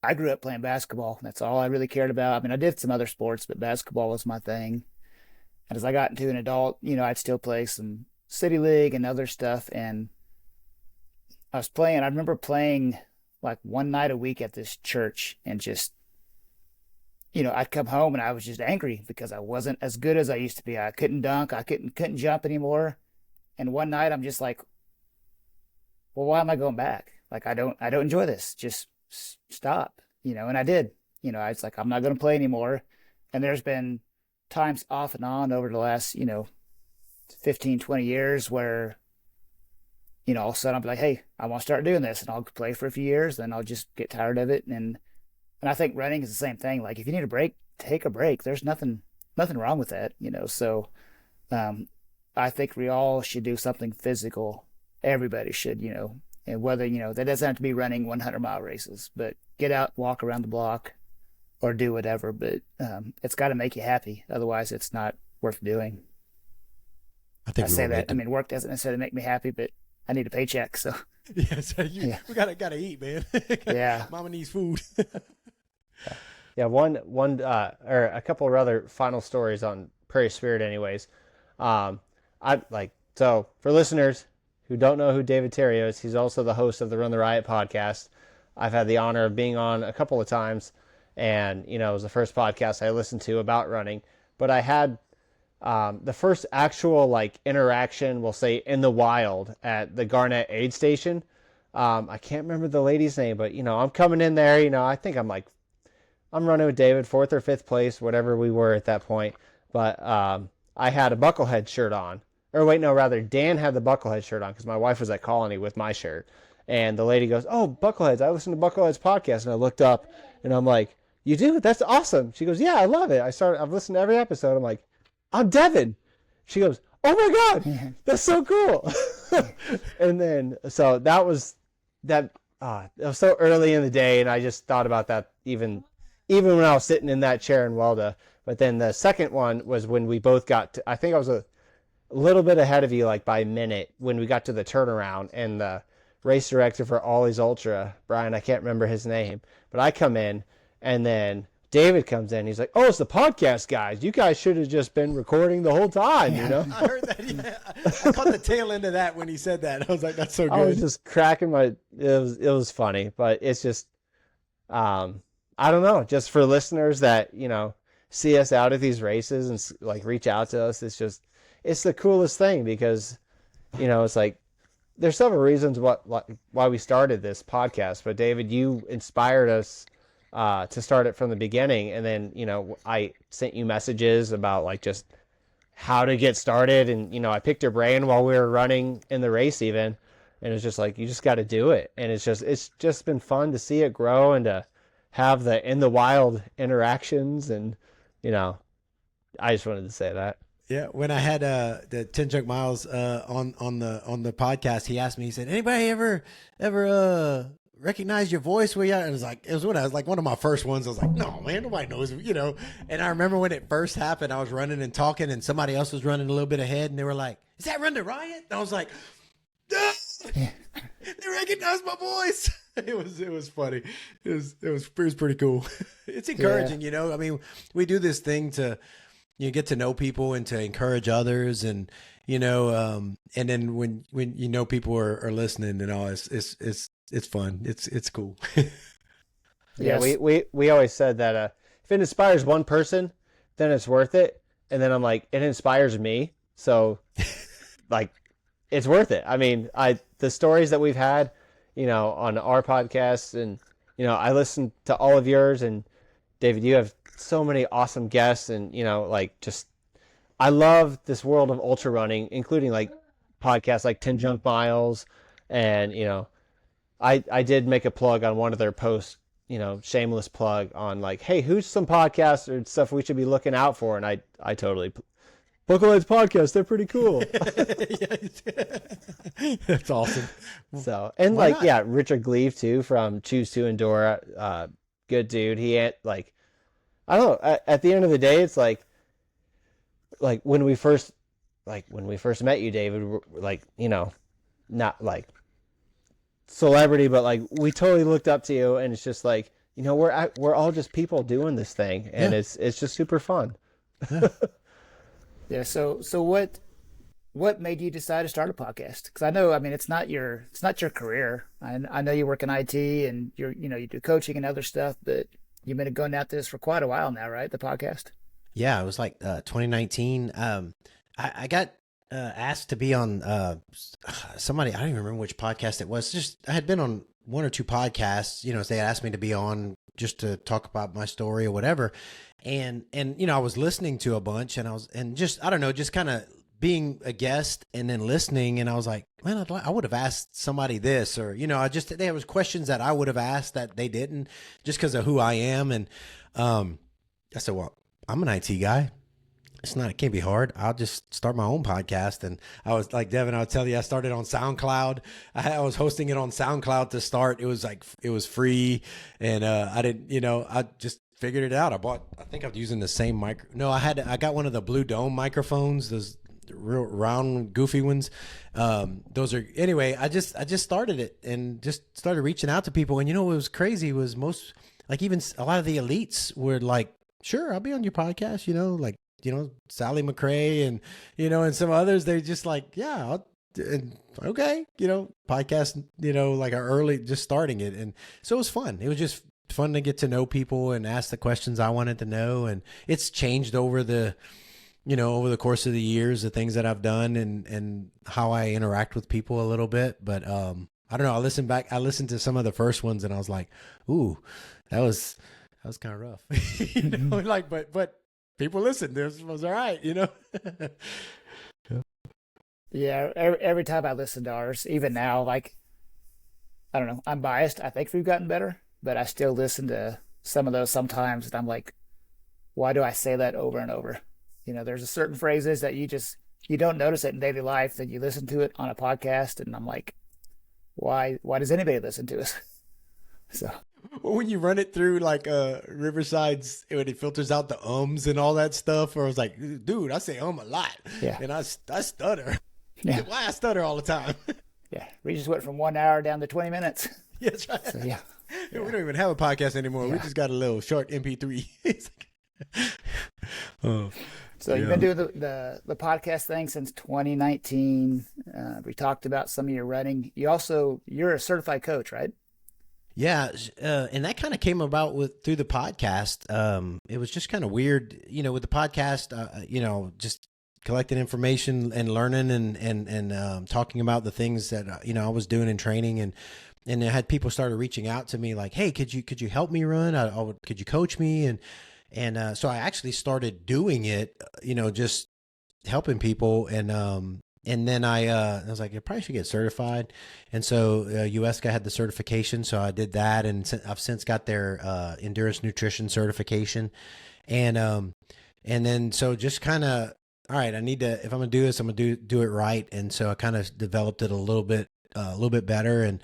I grew up playing basketball. That's all I really cared about. I mean, I did some other sports, but basketball was my thing. And as I got into an adult, I'd still play some city league and other stuff. And I remember playing like one night a week at this church, and just, I'd come home and I was just angry because I wasn't as good as I used to be. I couldn't dunk. I couldn't jump anymore. And one night I'm just like, well, why am I going back? Like, I don't enjoy this. Just stop, and I did. It's like, I'm not going to play anymore. And there's been times off and on over the last, 15, 20 years where, all of a sudden I'll be like, hey, I want to start doing this, and I'll play for a few years, then I'll just get tired of it. And I think running is the same thing. Like, if you need a break, take a break. There's nothing wrong with that, So, I think we all should do something physical. Everybody should, and whether, that doesn't have to be running 100-mile races, but get out, walk around the block, or do whatever. But it's got to make you happy. Otherwise, it's not worth doing. I say that. I mean, work doesn't necessarily make me happy, but I need a paycheck. So we gotta eat, man. Yeah, Mama needs food. Yeah. One or a couple of other final stories on Prairie Spirt, anyways. So for listeners who don't know who David Theriot is, he's also the host of the Run the Riot podcast. I've had the honor of being on a couple of times, and it was the first podcast I listened to about running. But I had the first actual interaction, we'll say, in the wild at the Garnett aid station. I can't remember the lady's name, but I'm coming in there. I think I'm running with David, 4th or 5th place, whatever we were at that point. But I had a Bucklehead shirt on. Or wait, no, rather, Dan had the Bucklehead shirt on because my wife was at Colony with my shirt. And the lady goes, "Oh, Buckleheads, I listen to Buckleheads podcast." And I looked up and I'm like, "You do? That's awesome." She goes, "Yeah, I love it. I've listened to every episode." I'm like, "I'm Devin." She goes, oh my God, that's so cool. And then, so that was it was so early in the day, and I just thought about that even when I was sitting in that chair in Welda. But then the second one was when we both got to, I think I was a little bit ahead of you, like by a minute, when we got to the turnaround, and the race director for Ollie's Ultra, Brian, I can't remember his name, but I come in, and then David comes in. He's like, "Oh, it's the podcast guys. You guys should have just been recording the whole time, you know?" I heard that. Yeah. I caught the tail end of that when he said that. I was like, "That's so good." I was just cracking my. It was funny, but it's just, I don't know. Just for listeners that see us out at these races and like reach out to us, it's the coolest thing, because it's like there's several reasons why we started this podcast. But David, you inspired us to start it from the beginning, and then I sent you messages about like just how to get started, and I picked your brain while we were running in the race even, and it's just like, you just got to do it. And it's just been fun to see it grow and to have the in the wild interactions, and I just wanted to say that. Yeah, when I had the 10 Junk Miles on the podcast, he asked me, he said, "Anybody ever recognize your voice?" And it was when I was like one of my first ones. I was like, "No, man, nobody knows," And I remember when it first happened, I was running and talking, and somebody else was running a little bit ahead, and they were like, "Is that Run the Riot?" And I was like, "Ah!" They recognized my voice. It was funny. It was pretty cool. It's encouraging, I mean, we do this thing to get to know people and to encourage others, and and then when people are listening and all, it's fun. It's cool. Yeah, we always said that if it inspires one person, then it's worth it. And then I'm like, it inspires me, so like it's worth it. I mean, the stories that we've had, on our podcast, and I listen to all of yours, and David, you have so many awesome guests, and I love this world of ultra running, including like podcasts like 10 Junk Miles, and I did make a plug on one of their posts, shameless plug on like, hey, who's some podcasts or stuff we should be looking out for, and I totally Buckleheads podcast, they're pretty cool. That's awesome. So, and Richard Gleave too from Choose to Endure, good dude. He ain't like, I don't know. At the end of the day, it's like when we first met you, David, like, not like celebrity, but like we totally looked up to you, and it's just like, we're all just people doing this thing, and it's just super fun. Yeah. So what made you decide to start a podcast? Because I know, I mean, it's not your career. I know you work in IT, and you do coaching and other stuff, but you've been going at this for quite a while now, right? The podcast. Yeah, it was like 2019. I got asked to be on somebody, I don't even remember which podcast it was. Just I had been on one or two podcasts. They asked me to be on just to talk about my story or whatever. And I was listening to a bunch, and I don't know, just kind of being a guest and then listening. And I was like, man, I would have asked somebody this, or, there was questions that I would have asked that they didn't, just because of who I am. And I said, well, I'm an IT guy. It can't be hard. I'll just start my own podcast. And I was like, Devin, I'll tell you, I started on SoundCloud. I was hosting it on SoundCloud to start. It was free. And I didn't, I just figured it out. I think I'm using the same mic. No, I got one of the Blue Dome microphones, those real round, goofy ones. Those are, anyway, I just started it and just started reaching out to people. And what was crazy was even a lot of the elites were like, sure, I'll be on your podcast, Sally McRae and, and some others. They're just like, yeah, okay, podcast, like our early, just starting it. And so it was fun. It was just fun to get to know people and ask the questions I wanted to know. And it's changed over the course of the years, the things that I've done and how I interact with people a little bit. But, I don't know. I listened to some of the first ones, and I was like, ooh, that was kind of rough, but people listened. This was all right, Yeah. Every time I listen to ours, even now, like, I don't know, I'm biased. I think we've gotten better, but I still listen to some of those sometimes, and I'm like, why do I say that over and over? There's a certain phrases that you just you don't notice it in daily life, then you listen to it on a podcast, and I'm like, why does anybody listen to us? So Well, when you run it through like Riverside's, when it filters out the ums and all that stuff, or I was like, dude, I say a lot. Yeah. And I stutter. Yeah. Why I stutter all the time? yeah, we just went from 1 hour down to 20 minutes. Yeah, that's right. So yeah. We don't even have a podcast anymore. We just got a little short MP3. It's like, oh, So you've been doing the podcast thing since 2019. We talked about some of your running. You're a certified coach, right? yeah. And that kind of came about through the podcast. It was just kind of weird, with the podcast, just collecting information and learning and talking about the things that, I was doing in training, and I had people started reaching out to me like, hey, could you help me run? Could you coach me? And so I actually started doing it, just helping people. And then I was like, I probably should get certified. And so USCA had the certification. So I did that. And I've since got their endurance nutrition certification. And then, so just kind of, all right, I need to, if I'm going to do this, I'm going to do it right. And so I kind of developed it a little bit better. And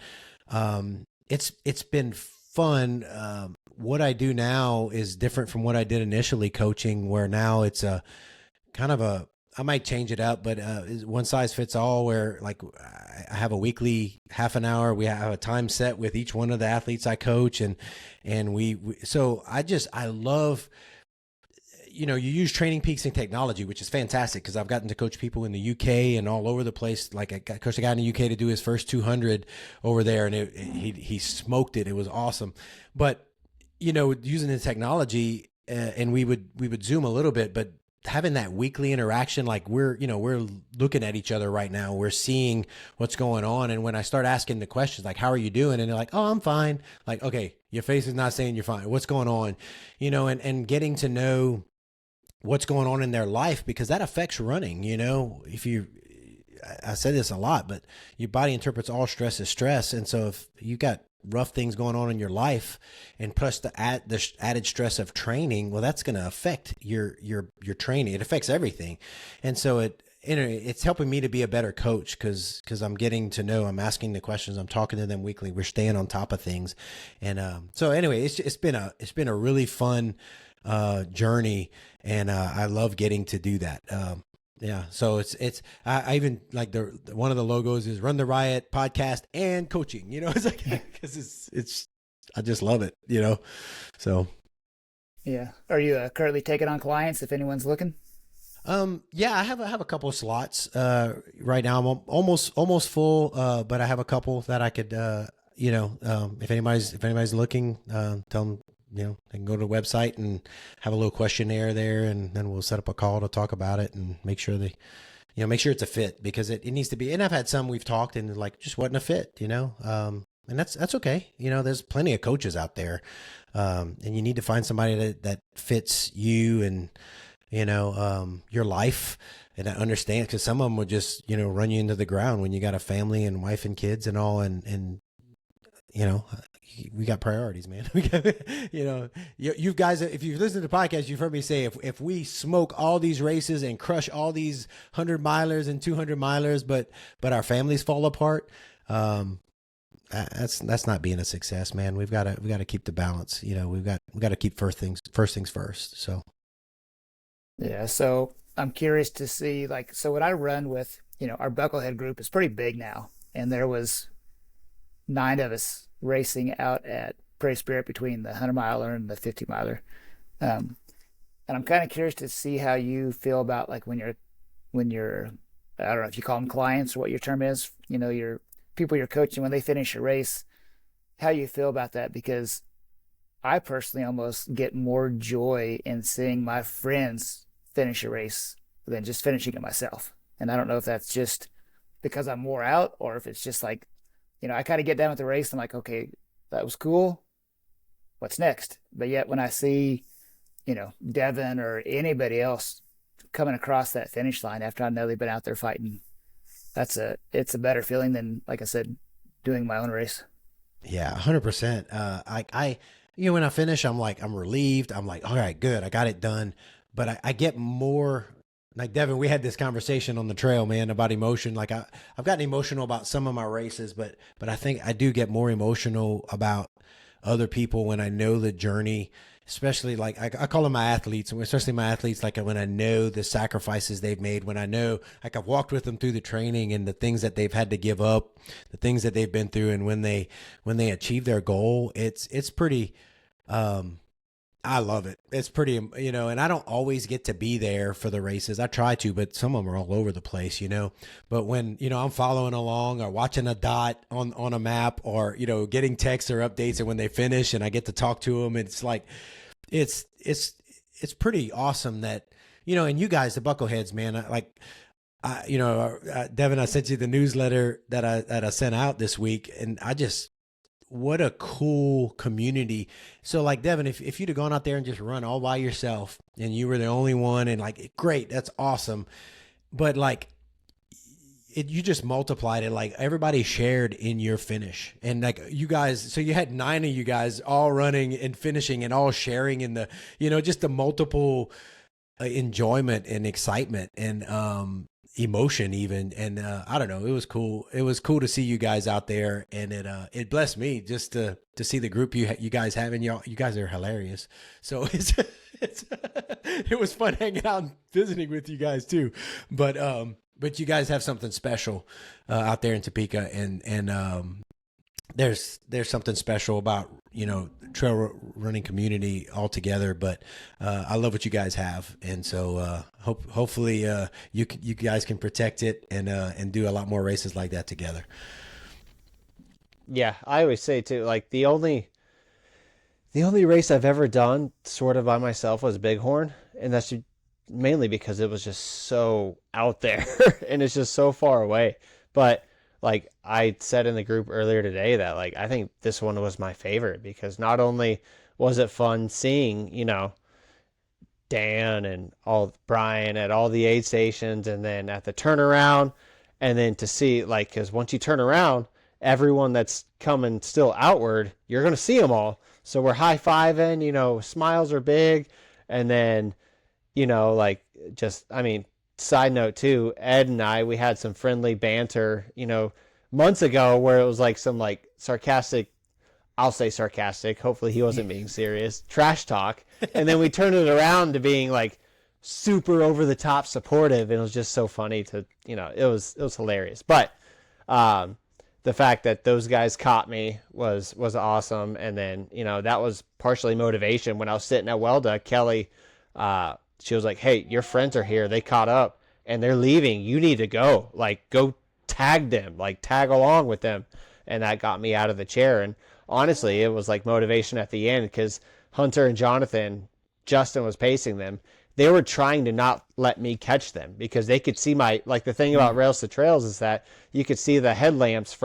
it's been fun. What I do now is different from what I did initially coaching, where now it's a kind of I might change it up, but one size fits all, where like I have a weekly half an hour. We have a time set with each one of the athletes I coach. And so I love, you use Training Peaks and technology, which is fantastic, because I've gotten to coach people in the UK and all over the place. Like I coached a guy in the UK to do his first 200 over there, and he smoked it. It was awesome. But, using the technology, and we would Zoom a little bit, but having that weekly interaction, like we're looking at each other right now, we're seeing what's going on. And when I start asking the questions, like, how are you doing? And they're like, oh, I'm fine. Like, okay, your face is not saying you're fine. What's going on? And getting to know what's going on in their life, because that affects running. I said this a lot, but your body interprets all stress as stress. And so if you got rough things going on in your life, and plus the added stress of training, well, that's going to affect your training. It affects everything. And so it's helping me to be a better coach, because I'm getting to know, I'm asking the questions, I'm talking to them weekly, we're staying on top of things. And so anyway, it's been a really fun journey, and I love getting to do that. Yeah. So I even like one of the logos is Run the Riot Podcast and coaching, it's like, because I just love it, so. Yeah. Are you currently taking on clients if anyone's looking? Yeah, I have a couple of slots, right now. I'm almost full, but I have a couple that I could, if anybody's looking, tell them, they can go to the website and have a little questionnaire there, and then we'll set up a call to talk about it and make sure make sure it's a fit, because it needs to be. And I've had some we've talked and like just wasn't a fit, and that's okay. There's plenty of coaches out there. And you need to find somebody that fits you and, your life, and I understand, because some of them will just, run you into the ground when you got a family and wife and kids and all. And we got priorities, man. We got, you guys, if you've listened to the podcast, you've heard me say, if we smoke all these races and crush all these 100-milers and 200-milers, but our families fall apart, that's not being a success, man. We've got to keep the balance. We've got to keep first things first. So. Yeah. So I'm curious to see, so when I run with, our Bucklehead group is pretty big now, and there was 9 of us racing out at Prairie Spirt between the 100-miler and the 50-miler. And I'm kind of curious to see how you feel about when you're, I don't know if you call them clients or what your term is, your people you're coaching, when they finish a race, how you feel about that, because I personally almost get more joy in seeing my friends finish a race than just finishing it myself. And I don't know if that's just because I'm more out, or if it's just I kind of get done with the race. I'm like, okay, that was cool. What's next? But yet when I see, Devin or anybody else coming across that finish line after I know they've been out there fighting, it's a better feeling than, like I said, doing my own race. Yeah, 100%. When I finish, I'm relieved. I'm like, all right, good. I got it done. But I get more Like Devin, we had this conversation on the trail, man, about emotion. Like I've gotten emotional about some of my races, but I think I do get more emotional about other people when I know the journey, especially like I call them my athletes, especially my athletes. Like when I know the sacrifices they've made, when I know, like I've walked with them through the training and the things that they've had to give up, the things that they've been through. And when they achieve their goal, it's pretty, I love it. It's pretty, and I don't always get to be there for the races. I try to, but some of them are all over the place, But when, I'm following along or watching a dot on a map or, getting texts or updates and when they finish and I get to talk to them, it's like, it's pretty awesome that, and you guys, the Buckleheads, man, Devin, I sent you the newsletter that I sent out this week, and what a cool community. So like Devin, if you'd have gone out there and just run all by yourself and you were the only one and like, great, that's awesome. But like you just multiplied it. Like everybody shared in your finish and like you guys, so you had 9 of you guys all running and finishing and all sharing in the, just the multiple enjoyment and excitement and, emotion even. And I don't know, it was cool. It was cool to see you guys out there, and it blessed me just to see the group you guys have, and you guys are hilarious. So it was fun hanging out and visiting with you guys too. But you guys have something special out there in Topeka, and there's something special about trail running community altogether. But I love what you guys have, and so hopefully you guys can protect it and do a lot more races like that together. Yeah, I always say too, like the only race I've ever done sort of by myself was Bighorn, and that's mainly because it was just so out there and it's just so far away. But like I said in the group earlier today that like I think this one was my favorite because not only was it fun seeing, Dan and Brian at all the aid stations and then at the turnaround, and then to see like, because once you turn around, everyone that's coming still outward, you're going to see them all. So we're high-fiving, smiles are big. And then, side note too, Ed and I, we had some friendly banter, months ago where it was like some like sarcastic, I'll say sarcastic, hopefully he wasn't being serious, trash talk. And then we turned it around to being like super over the top supportive. And it was just so funny to, it was hilarious. But the fact that those guys caught me was awesome. And then, that was partially motivation. When I was sitting at Welda, Kelly, she was like, hey, your friends are here. They caught up and they're leaving. You need to go. Like, go tag them. Like, tag along with them. And that got me out of the chair. And honestly, it was like motivation at the end because Hunter and Justin was pacing them. They were trying to not let me catch them because they could see the thing about Rails to Trails is that you could see the headlamps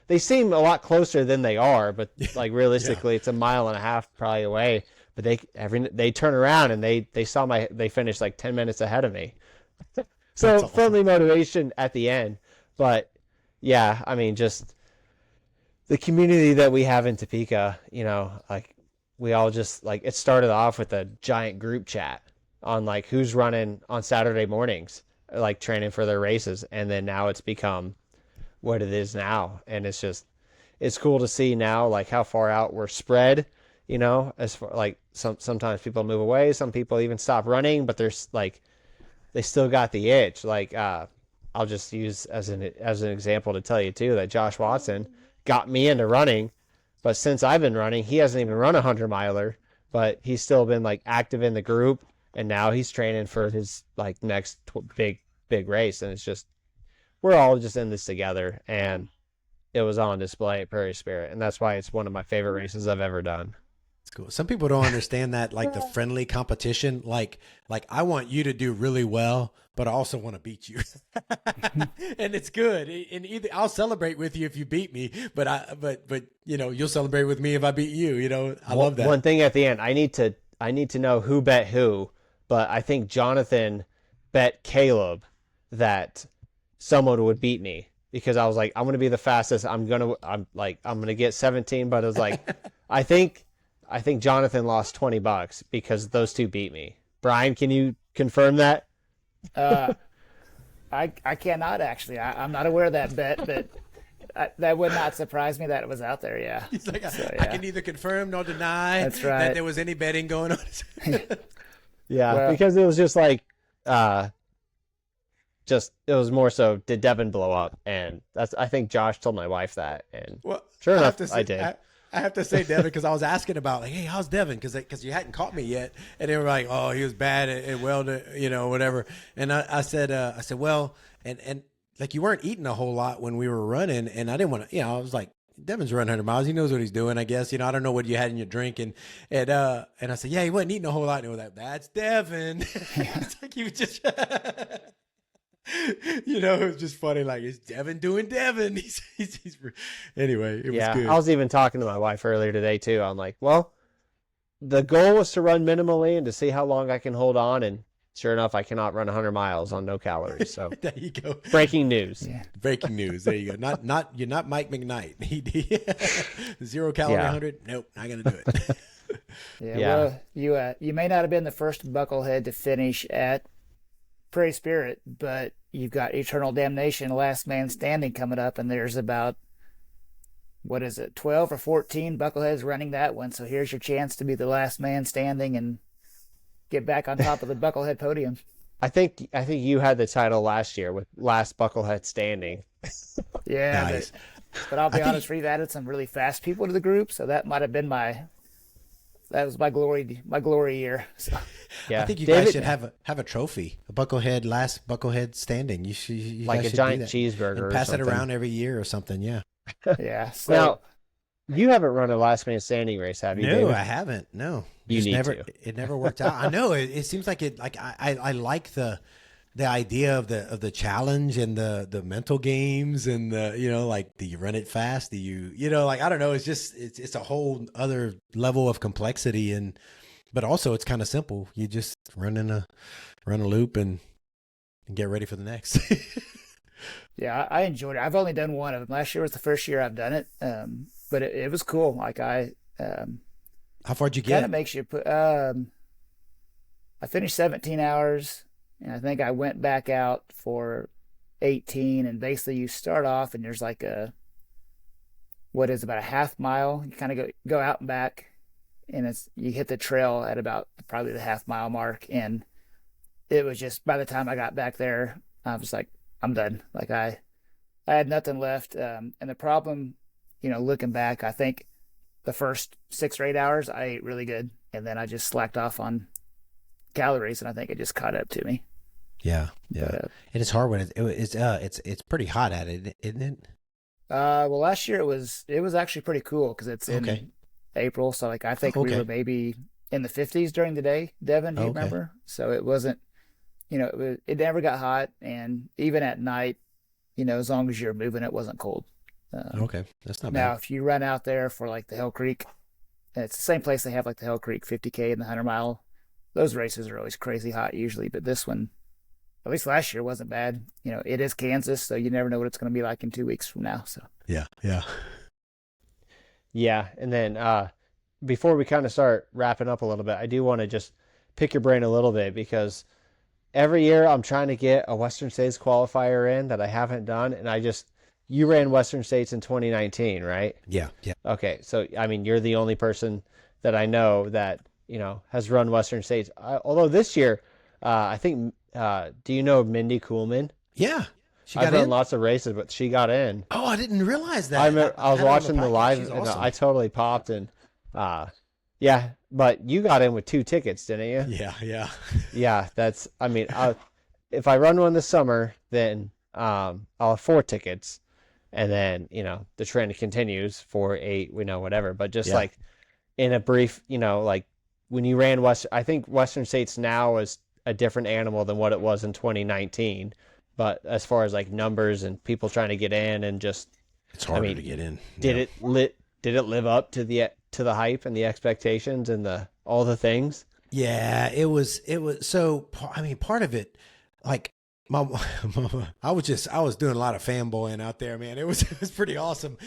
they seem a lot closer than they are, but like realistically, It's a mile and a half probably away. But they turn around and they saw they finished like 10 minutes ahead of me. So awesome. Friendly motivation at the end. But yeah, I mean, just the community that we have in Topeka, like we all just like, it started off with a giant group chat on like who's running on Saturday mornings, like training for their races. And then now it's become what it is now. And it's cool to see now, like how far out we're spread, as far like sometimes people move away, some people even stop running, but there's like, they still got the itch. Like, I'll just use as an example to tell you too, that Josh Watson got me into running, but since I've been running, he hasn't even run a 100-miler, but he's still been like active in the group. And now he's training for his like next big race. And it's just, we're all just in this together, and it was on display at Prairie Spirit. And that's why it's one of my favorite races I've ever done. It's cool. Some people don't understand that, like the friendly competition, like I want you to do really well, but I also want to beat you. And it's good. And either I'll celebrate with you if you beat me, but you'll celebrate with me if I beat you, I love that. One thing at the end, I need to know who bet who, but I think Jonathan bet Caleb that someone would beat me because I was like, I'm going to be the fastest. I'm going to get 17, but it was like, I think Jonathan lost $20 because those two beat me. Brian, can you confirm that? I cannot actually. I'm not aware of that bet, but that would not surprise me that it was out there. Yeah. He's like, So, I can neither confirm nor deny That's right. that there was any betting going on. Yeah, Well- because it was just like, it was more so, did Devin blow up? And I think Josh told my wife that, and Well, sure enough, have to say, I did. I have to say Devin, because I was asking about, like, hey, how's Devin? Because you hadn't caught me yet, and they were like, oh, he was bad at welding, whatever. And I said, well, and like, you weren't eating a whole lot when we were running, and I didn't want to, I was like, Devin's run 100 miles. He knows what he's doing, I guess. I don't know what you had in your drink. And I said, yeah, he wasn't eating a whole lot. And they were like, that's Devin. It's like he was just, it was just funny. Like, is Devin doing Devin? He's anyway, it was good. I was even talking to my wife earlier today too. I'm like, well, the goal was to run minimally and to see how long I can hold on. And sure enough, I cannot run 100 miles on no calories. So there you go. breaking news. Yeah. Breaking news. There you go. You're not Mike McKnight. 0 calorie 100. Nope, not gonna do it. Yeah. Well, you may not have been the first bucklehead to finish at Prairie Spirit, but you've got Eternal Damnation, Last Man Standing coming up, and there's about, 12 or 14 buckleheads running that one. So here's your chance to be the last man standing and get back on top of the bucklehead podium. I think you had the title last year with Last Bucklehead Standing. Yeah, Nice. but I'll be honest, we've added some really fast people to the group, so that might have been my glory year. So. Yeah, I think you David, guys should have a trophy, a bucklehead, last bucklehead standing. You like guys a should giant do that. cheeseburger, And pass or it something. around every year or something. Yeah. Yeah. So, Now, you haven't run a last man standing race, have you? No, David? I haven't. No, You Just need never. to. It never worked out. I know. It seems like it. Like I like the idea of the challenge and the mental games and like, do you run it fast? Do you like, I don't know. It's just it's a whole other level of complexity, but also it's kind of simple. You just run a loop and get ready for the next. yeah, I enjoyed it. I've only done one of them. Last year was the first year I've done it, but it was cool. Like How far'd you kind get? of makes you put. I finished 17 hours, and I think I went back out for 18. And basically, you start off, and there's like about a half mile. You kind of go out and back, and you hit the trail at about probably the half mile mark. And it was just, by the time I got back there, I was like, I'm done. Like I had nothing left. And the problem, looking back, I think the first 6 or 8 hours I ate really good, and then I just slacked off on calories, and I think it just caught up to me. Yeah. But, And it's hard when it's pretty hot at it, isn't it? well, last year it was actually pretty cool because it's in Okay. April, so like I think we Okay. were maybe in the 50s during the day. Devin, do you Okay. remember? So it wasn't, it never got hot, and even at night, as long as you're moving, it wasn't cold. Okay, that's not Now, bad. if you run out there for like the Hell Creek, it's the same place they have like the Hell Creek 50K and the 100 mile. Those races are always crazy hot usually, but this one, at least last year, wasn't bad. It is Kansas, so you never know what it's going to be like in 2 weeks from now. So Yeah. Yeah, and then before we kind of start wrapping up a little bit, I do want to just pick your brain a little bit, because every year I'm trying to get a Western States qualifier in that I haven't done, and you ran Western States in 2019, right? Yeah. Okay, so I mean, you're the only person that I know that has run Western States. Although this year, I think, do you know Mindy Kuhlman? Yeah. She I've got run in. lots of races, but she got in. Oh, I didn't realize that. I was had her on watching the podcast. live, She's and awesome. I totally popped, and yeah, but you got in with 2 tickets, didn't you? Yeah. Yeah, I mean, if I run one this summer, then I'll have 4 tickets, and then the trend continues for 8, whatever. But just Yeah. like in a brief, like when you ran I think Western States now is a different animal than what it was in 2019. But as far as like numbers and people trying to get in, and just It's harder mean, to get in. did Yeah. it live up to the hype and the expectations and all the things? Yeah, it was so, I mean, part of it, like I was doing a lot of fanboying out there, man. It was pretty awesome.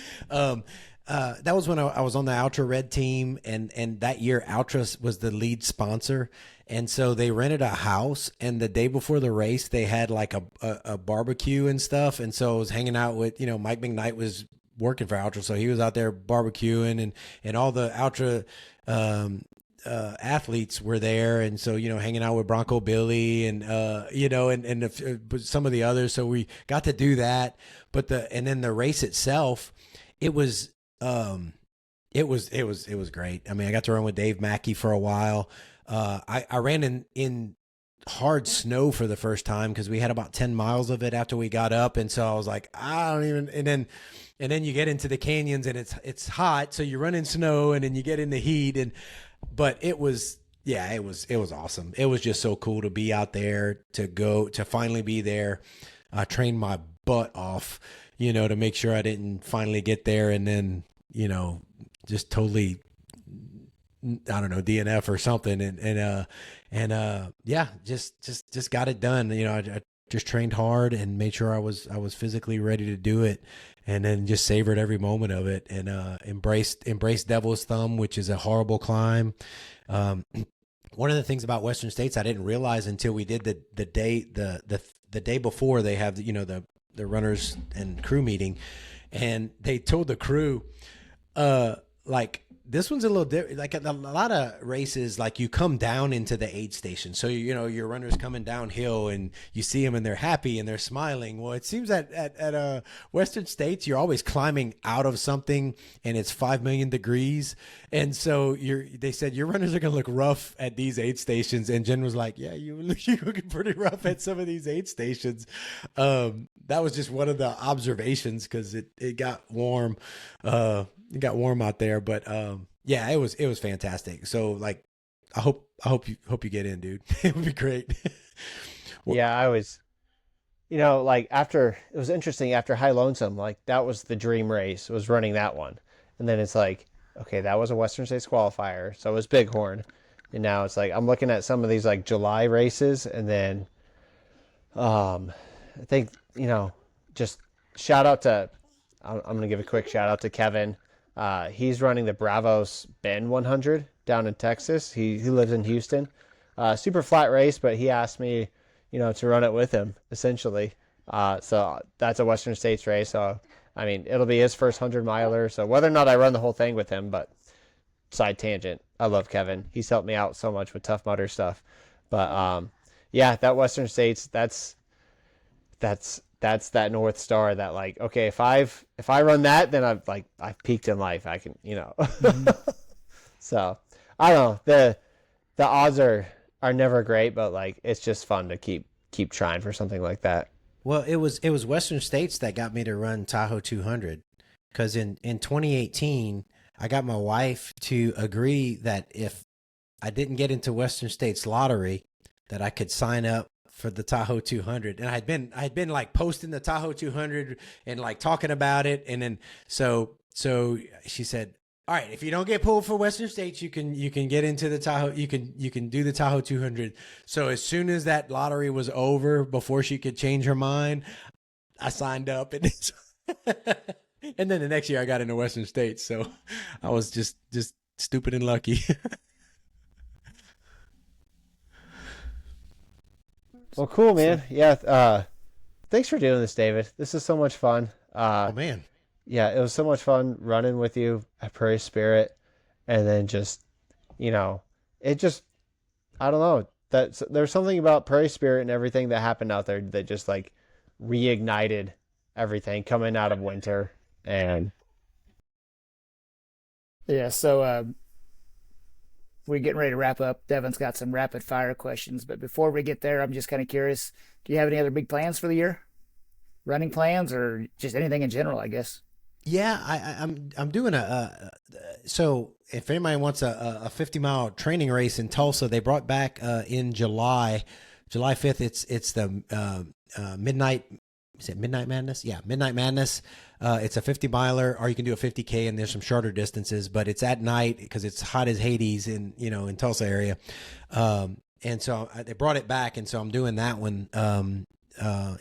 that was when I was on the Ultra Red team, and that year Ultra was the lead sponsor, and so they rented a house, and the day before the race they had like a barbecue and stuff, and so I was hanging out with, Mike McKnight was working for Ultra, so he was out there barbecuing, and all the Ultra athletes were there, and so hanging out with Bronco Billy and some of the others, so we got to do that. But then the race itself, it was great. I mean, I got to run with Dave Mackey for a while. I ran in hard snow for the first time because we had about 10 miles of it after we got up, and so I was like, I don't even. And then you get into the canyons and it's hot, so you run in snow, and then you get in the heat, but it was awesome. It was just so cool to be out there, to finally be there. I trained my butt off, to make sure I didn't finally get there and then, just totally, I don't know, DNF or something. Just got it done. I just trained hard and made sure I was physically ready to do it, and then just savored every moment of it, and embraced Devil's Thumb, which is a horrible climb. One of the things about Western States I didn't realize until we did the day before, they have the runners and crew meeting, and they told the crew, like, this one's a little different. Like a lot of races, like you come down into the aid station. So, your runner's coming downhill and you see them and they're happy and they're smiling. Well, it seems that at Western States, you're always climbing out of something and it's 5 million degrees. And so they said your runners are going to look rough at these aid stations. And Jen was like, yeah, you're looking pretty rough at some of these aid stations. That was just one of the observations because it got warm. It got warm out there, but it was fantastic. So like, I hope you get in, dude. It would be great. Yeah, I was, like after, it was interesting after High Lonesome, like that was the dream race, was running that one. And then it's like, okay, that was a Western States qualifier. So it was Bighorn. And now it's like, I'm looking at some of these like July races, and then I think, just shout out to, I'm going to give a quick shout out to Kevin. He's running the Bravos Bend 100 down in Texas. He lives in Houston. Super flat race, but he asked me, to run it with him, essentially. So that's a Western States race. So, I mean, it'll be his first 100-miler. So whether or not I run the whole thing with him, but side tangent, I love Kevin. He's helped me out so much with Tough Mudder stuff. But, that Western States, that's that North Star that, like, okay, if I run that, then I've peaked in life. I can, Mm-hmm. So I don't know. The odds are never great, but like, it's just fun to keep trying for something like that. Well, it was Western States that got me to run Tahoe 200, because in 2018, I got my wife to agree that if I didn't get into Western States lottery, that I could sign up for the Tahoe 200. And I had been like posting the Tahoe 200 and like talking about it. And then, so she said, all right, if you don't get pulled for Western States, you can get into the Tahoe. You can do the Tahoe 200. So as soon as that lottery was over, before she could change her mind, I signed up, and and then the next year I got into Western States. So I was just stupid and lucky. Well, cool, man. Yeah. Thanks for doing this, David. This is so much fun. Oh man. Yeah, it was so much fun running with you at Prairie Spirit, and then just, it just, I don't know, there's something about Prairie Spirit and everything that happened out there that just like reignited everything coming out of winter. And Yeah, so we're getting ready to wrap up. Devin's got some rapid fire questions, but before we get there, I'm just kind of curious, do you have any other big plans for the year? Running plans, or just anything in general, I guess? Yeah, I'm doing so if anybody wants a 50-mile training race in Tulsa, they brought back in July 5th. It's the midnight. Is it Midnight Madness? Yeah, Midnight Madness. It's a 50-miler, or you can do a 50K, and there's some shorter distances, but it's at night because it's hot as Hades in Tulsa area. And so they brought it back, and so I'm doing that one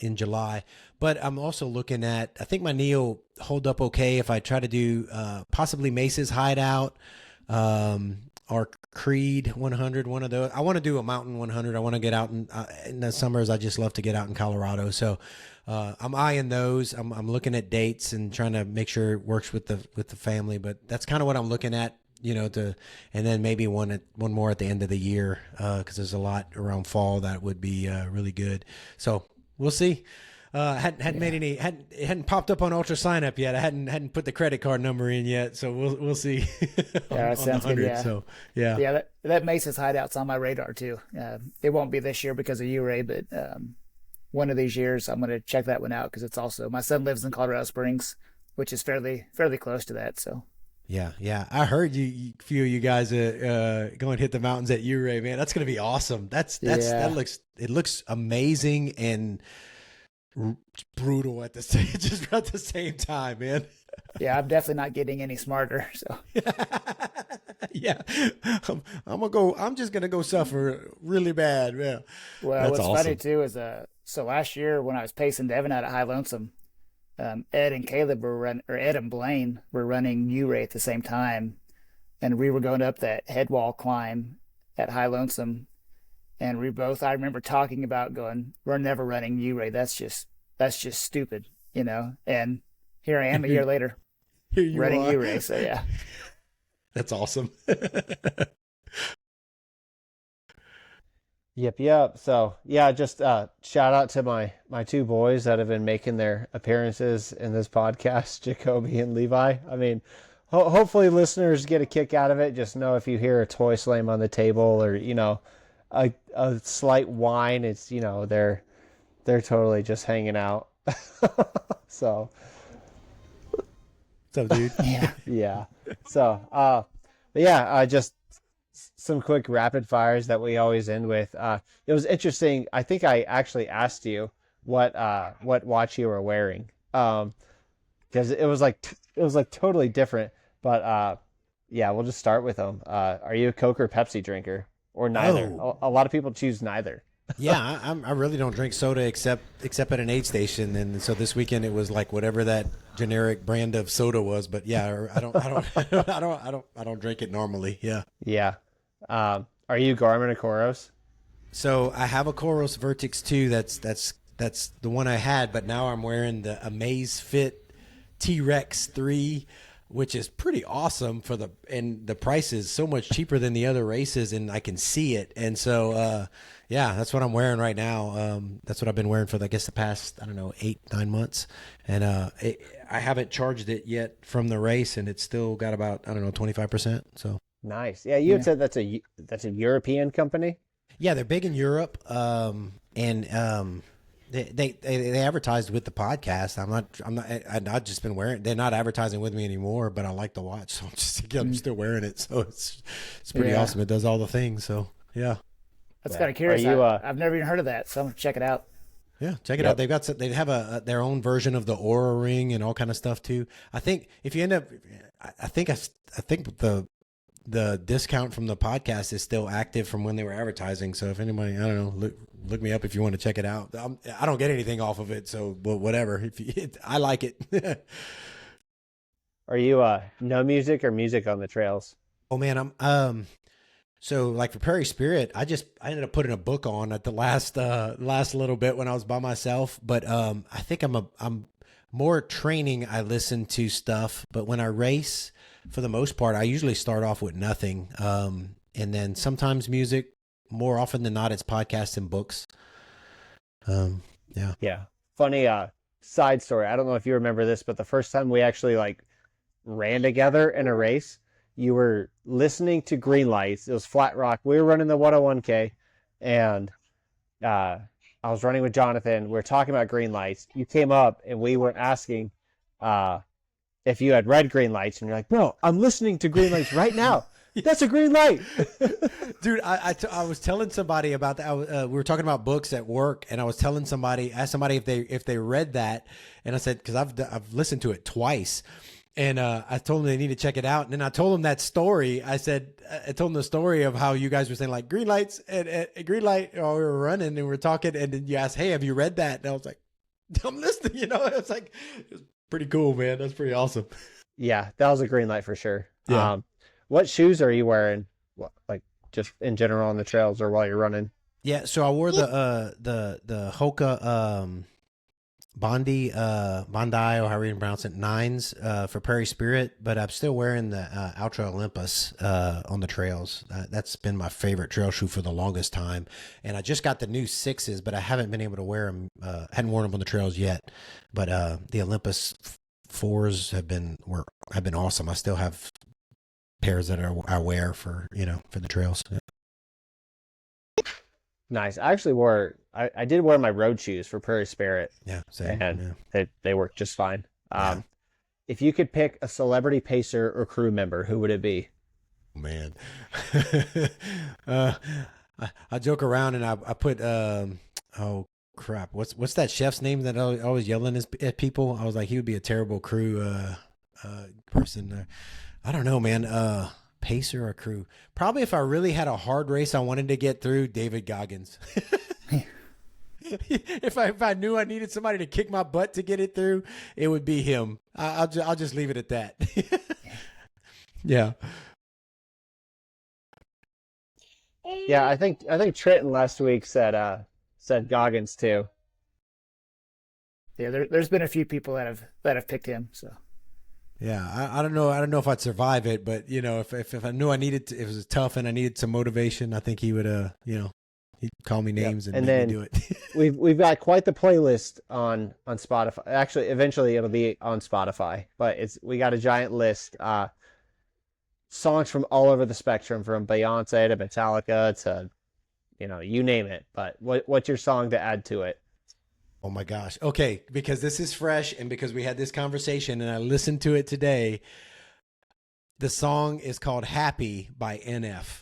in July. But I'm also looking at, I think my knee will hold up okay if I try to do possibly Mace's Hideout or Creed 100, one of those. I want to do a Mountain 100. I want to get out in the summers. I just love to get out in Colorado. So I'm eyeing those. I'm looking at dates and trying to make sure it works with the family. But that's kind of what I'm looking at, and then maybe one more at the end of the year because there's a lot around fall that would be really good. So we'll see. Hadn't made any, it hadn't popped up on Ultra Sign Up yet. I hadn't put the credit card number in yet, so we'll see. Yeah, that sounds good. Yeah. So yeah, yeah, that Mace's Hideout's on my radar too. It won't be this year because of you, Ray, but one of these years I'm going to check that one out because it's also, my son lives in Colorado Springs, which is fairly close to that. So. Yeah. I heard few of you guys go and hit the mountains at Ouray, man. That's going to be awesome. That looks amazing and brutal at the same time, man. Yeah, I'm definitely not getting any smarter. So yeah, I'm just gonna go suffer really bad. Yeah. Well, that's what's awesome. funny too is so last year when I was pacing Devin out at High Lonesome, Ed and Caleb Ed and Blaine were running Ouray at the same time, and we were going up that head wall climb at High Lonesome. And I remember talking about going, we're never running Ouray. That's just stupid, and here I am a year later running Ouray. So yeah. That's awesome. Yep. So yeah, just shout out to my two boys that have been making their appearances in this podcast, Jacoby and Levi. I mean, hopefully listeners get a kick out of it. Just know if you hear a toy slam on the table or, a slight whine, it's, they're totally just hanging out. So. What's up, dude? Yeah. So, but yeah, just some quick rapid fires that we always end with. It was interesting. I think I actually asked you what watch you were wearing. Because it was like totally different, but yeah, we'll just start with them. Are you a Coke or Pepsi drinker? Or neither? Oh. A lot of people choose neither. Yeah, I really don't drink soda except at an aid station, and so this weekend it was like whatever that generic brand of soda was. But yeah, I don't drink it normally. Yeah. Yeah. Are you Garmin or Coros? So I have a Coros Vertex 2. That's the one I had, but now I'm wearing the Amaze Fit T-Rex 3. Which is pretty awesome and the price is so much cheaper than the other races, and I can see it. And so, yeah, that's what I'm wearing right now. That's what I've been wearing for, I guess, the past, 8-9 months. And I haven't charged it yet from the race, and it's still got about, 25%. So nice. Yeah, you had said that's a European company. Yeah, they're big in Europe. They advertised with the podcast. I've just been wearing. They're not advertising with me anymore, but I like the watch, so I'm still wearing it. So it's pretty awesome. It does all the things. So yeah, that's kind of curious. I've never even heard of that, so I'm gonna check it out. Yeah, check it out. They have their own version of the Aura Ring and all kind of stuff too. I think if you end up, I think the discount from the podcast is still active from when they were advertising. So if anybody, look me up if you want to check it out. I don't get anything off of it, so whatever. I like it. Are you no music or music on the trails? Oh man, I'm so like for Prairie Spirit, I ended up putting a book on at the last little bit when I was by myself. But I think I'm more training. I listen to stuff, but when I race, for the most part, I usually start off with nothing, and then sometimes music. More often than not, it's podcasts and books. Yeah. Funny side story. I don't know if you remember this, but the first time we actually ran together in a race, you were listening to Green Lights. It was Flat Rock. We were running the 101K, and I was running with Jonathan. We were talking about Green Lights. You came up, and we were asking if you had read Green Lights, and you're like, "Bro, I'm listening to Green Lights right now." That's a green light. Dude, I was telling somebody about that. We were talking about books at work, and I was telling somebody, asked somebody if they read that, and I said, because I've listened to it twice, And I told them they need to check it out. And then I told them that story. I told them the story of how you guys were saying like green lights and green light. Oh, we were running and we were talking. And then you asked, hey, have you read that? And I was like, I'm listening. You know, it's like, it's pretty cool, man. That's pretty awesome. Yeah, that was a green light for sure. Yeah. What shoes are you wearing? What, like just in general on the trails or while you're running? Yeah. So I wore the Hoka, Bondi, or however you pronounce it, 9s for Prairie Spirit, but I'm still wearing the Ultra Olympus on the trails. That's been my favorite trail shoe for the longest time, and I just got the new 6s, but I haven't been able to wear them. Hadn't worn them on the trails yet, but the Olympus 4s have been awesome. I still have pairs that I wear for the trails. Yeah. Nice. I actually I did wear my road shoes for Prairie Spirit. Yeah, same. And they work just fine. Yeah. If you could pick a celebrity pacer or crew member, who would it be? Man, I joke around and I put oh crap, what's that chef's name that always yelling at people? I was like, he would be a terrible crew person. I don't know, man. Pacer or crew? Probably if I really had a hard race I wanted to get through, David Goggins. If I knew I needed somebody to kick my butt to get it through, it would be him. I'll just leave it at that. Yeah. Yeah, I think Trenton last week said Goggins too. Yeah, there's been a few people that have picked him. So. Yeah, I don't know. I don't know if I'd survive it, but if I knew I needed to, if it was tough and I needed some motivation, I think he would, he'd call me names and make me do it. we've got quite the playlist on Spotify. Actually, eventually it'll be on Spotify, but we got a giant list. Songs from all over the spectrum, from Beyonce to Metallica to, you name it. But what's your song to add to it? Oh my gosh. Okay. Because this is fresh and because we had this conversation and I listened to it today, the song is called Happy by NF.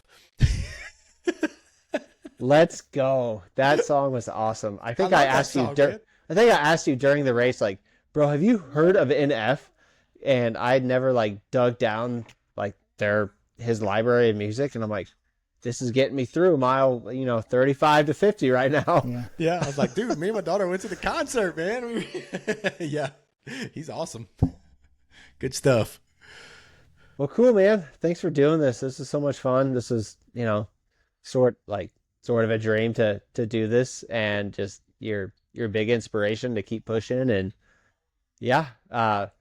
Let's go. That song was awesome. I think I asked you during the race, like, bro, have you heard of NF? And I'd never dug down his library of music. And I'm like, this is getting me through mile, 35 to 50 right now. Yeah. I was like, dude, me and my daughter went to the concert, man. Yeah. He's awesome. Good stuff. Well, cool, man. Thanks for doing this. This is so much fun. This is, sort of a dream to do this, and just your big inspiration to keep pushing. And yeah, for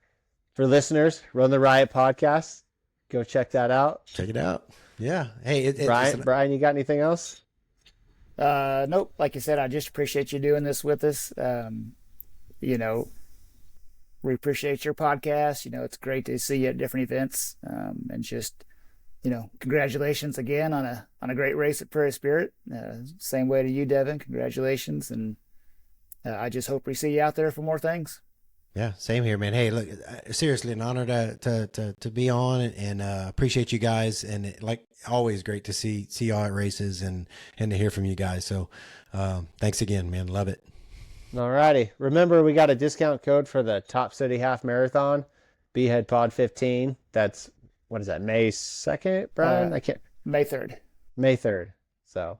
listeners, Run the Riot Podcast, go check that out. Check it out. Yeah. Hey, Brian, you got anything else? Nope. Like you said, I just appreciate you doing this with us. We appreciate your podcast. It's great to see you at different events. And just, congratulations again on a great race at Prairie Spirit. Same way to you, Devin. Congratulations. And I just hope we see you out there for more things. Yeah, same here, man. Hey, look, seriously, an honor to be on, and appreciate you guys. And like always, great to see y'all at races and to hear from you guys. So thanks again, man. Love it. All righty. Remember, we got a discount code for the Top City Half Marathon, BHead Pod 15. That's, what is that, May 2nd, Brian? May 3rd. May 3rd. So,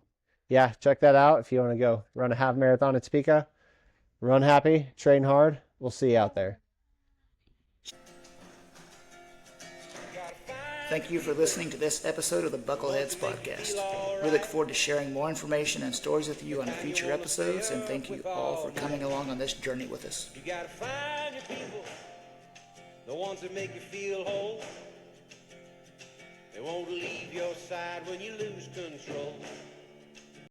yeah, check that out if you want to go run a half marathon at Topeka. Run happy, train hard. We'll see you out there. Thank you for listening to this episode of the Buckleheads podcast. We look forward to sharing more information and stories with you on future episodes, and thank you all for coming along on this journey with us. You gotta find your people, the ones that make you feel whole. They won't leave your side when you lose control.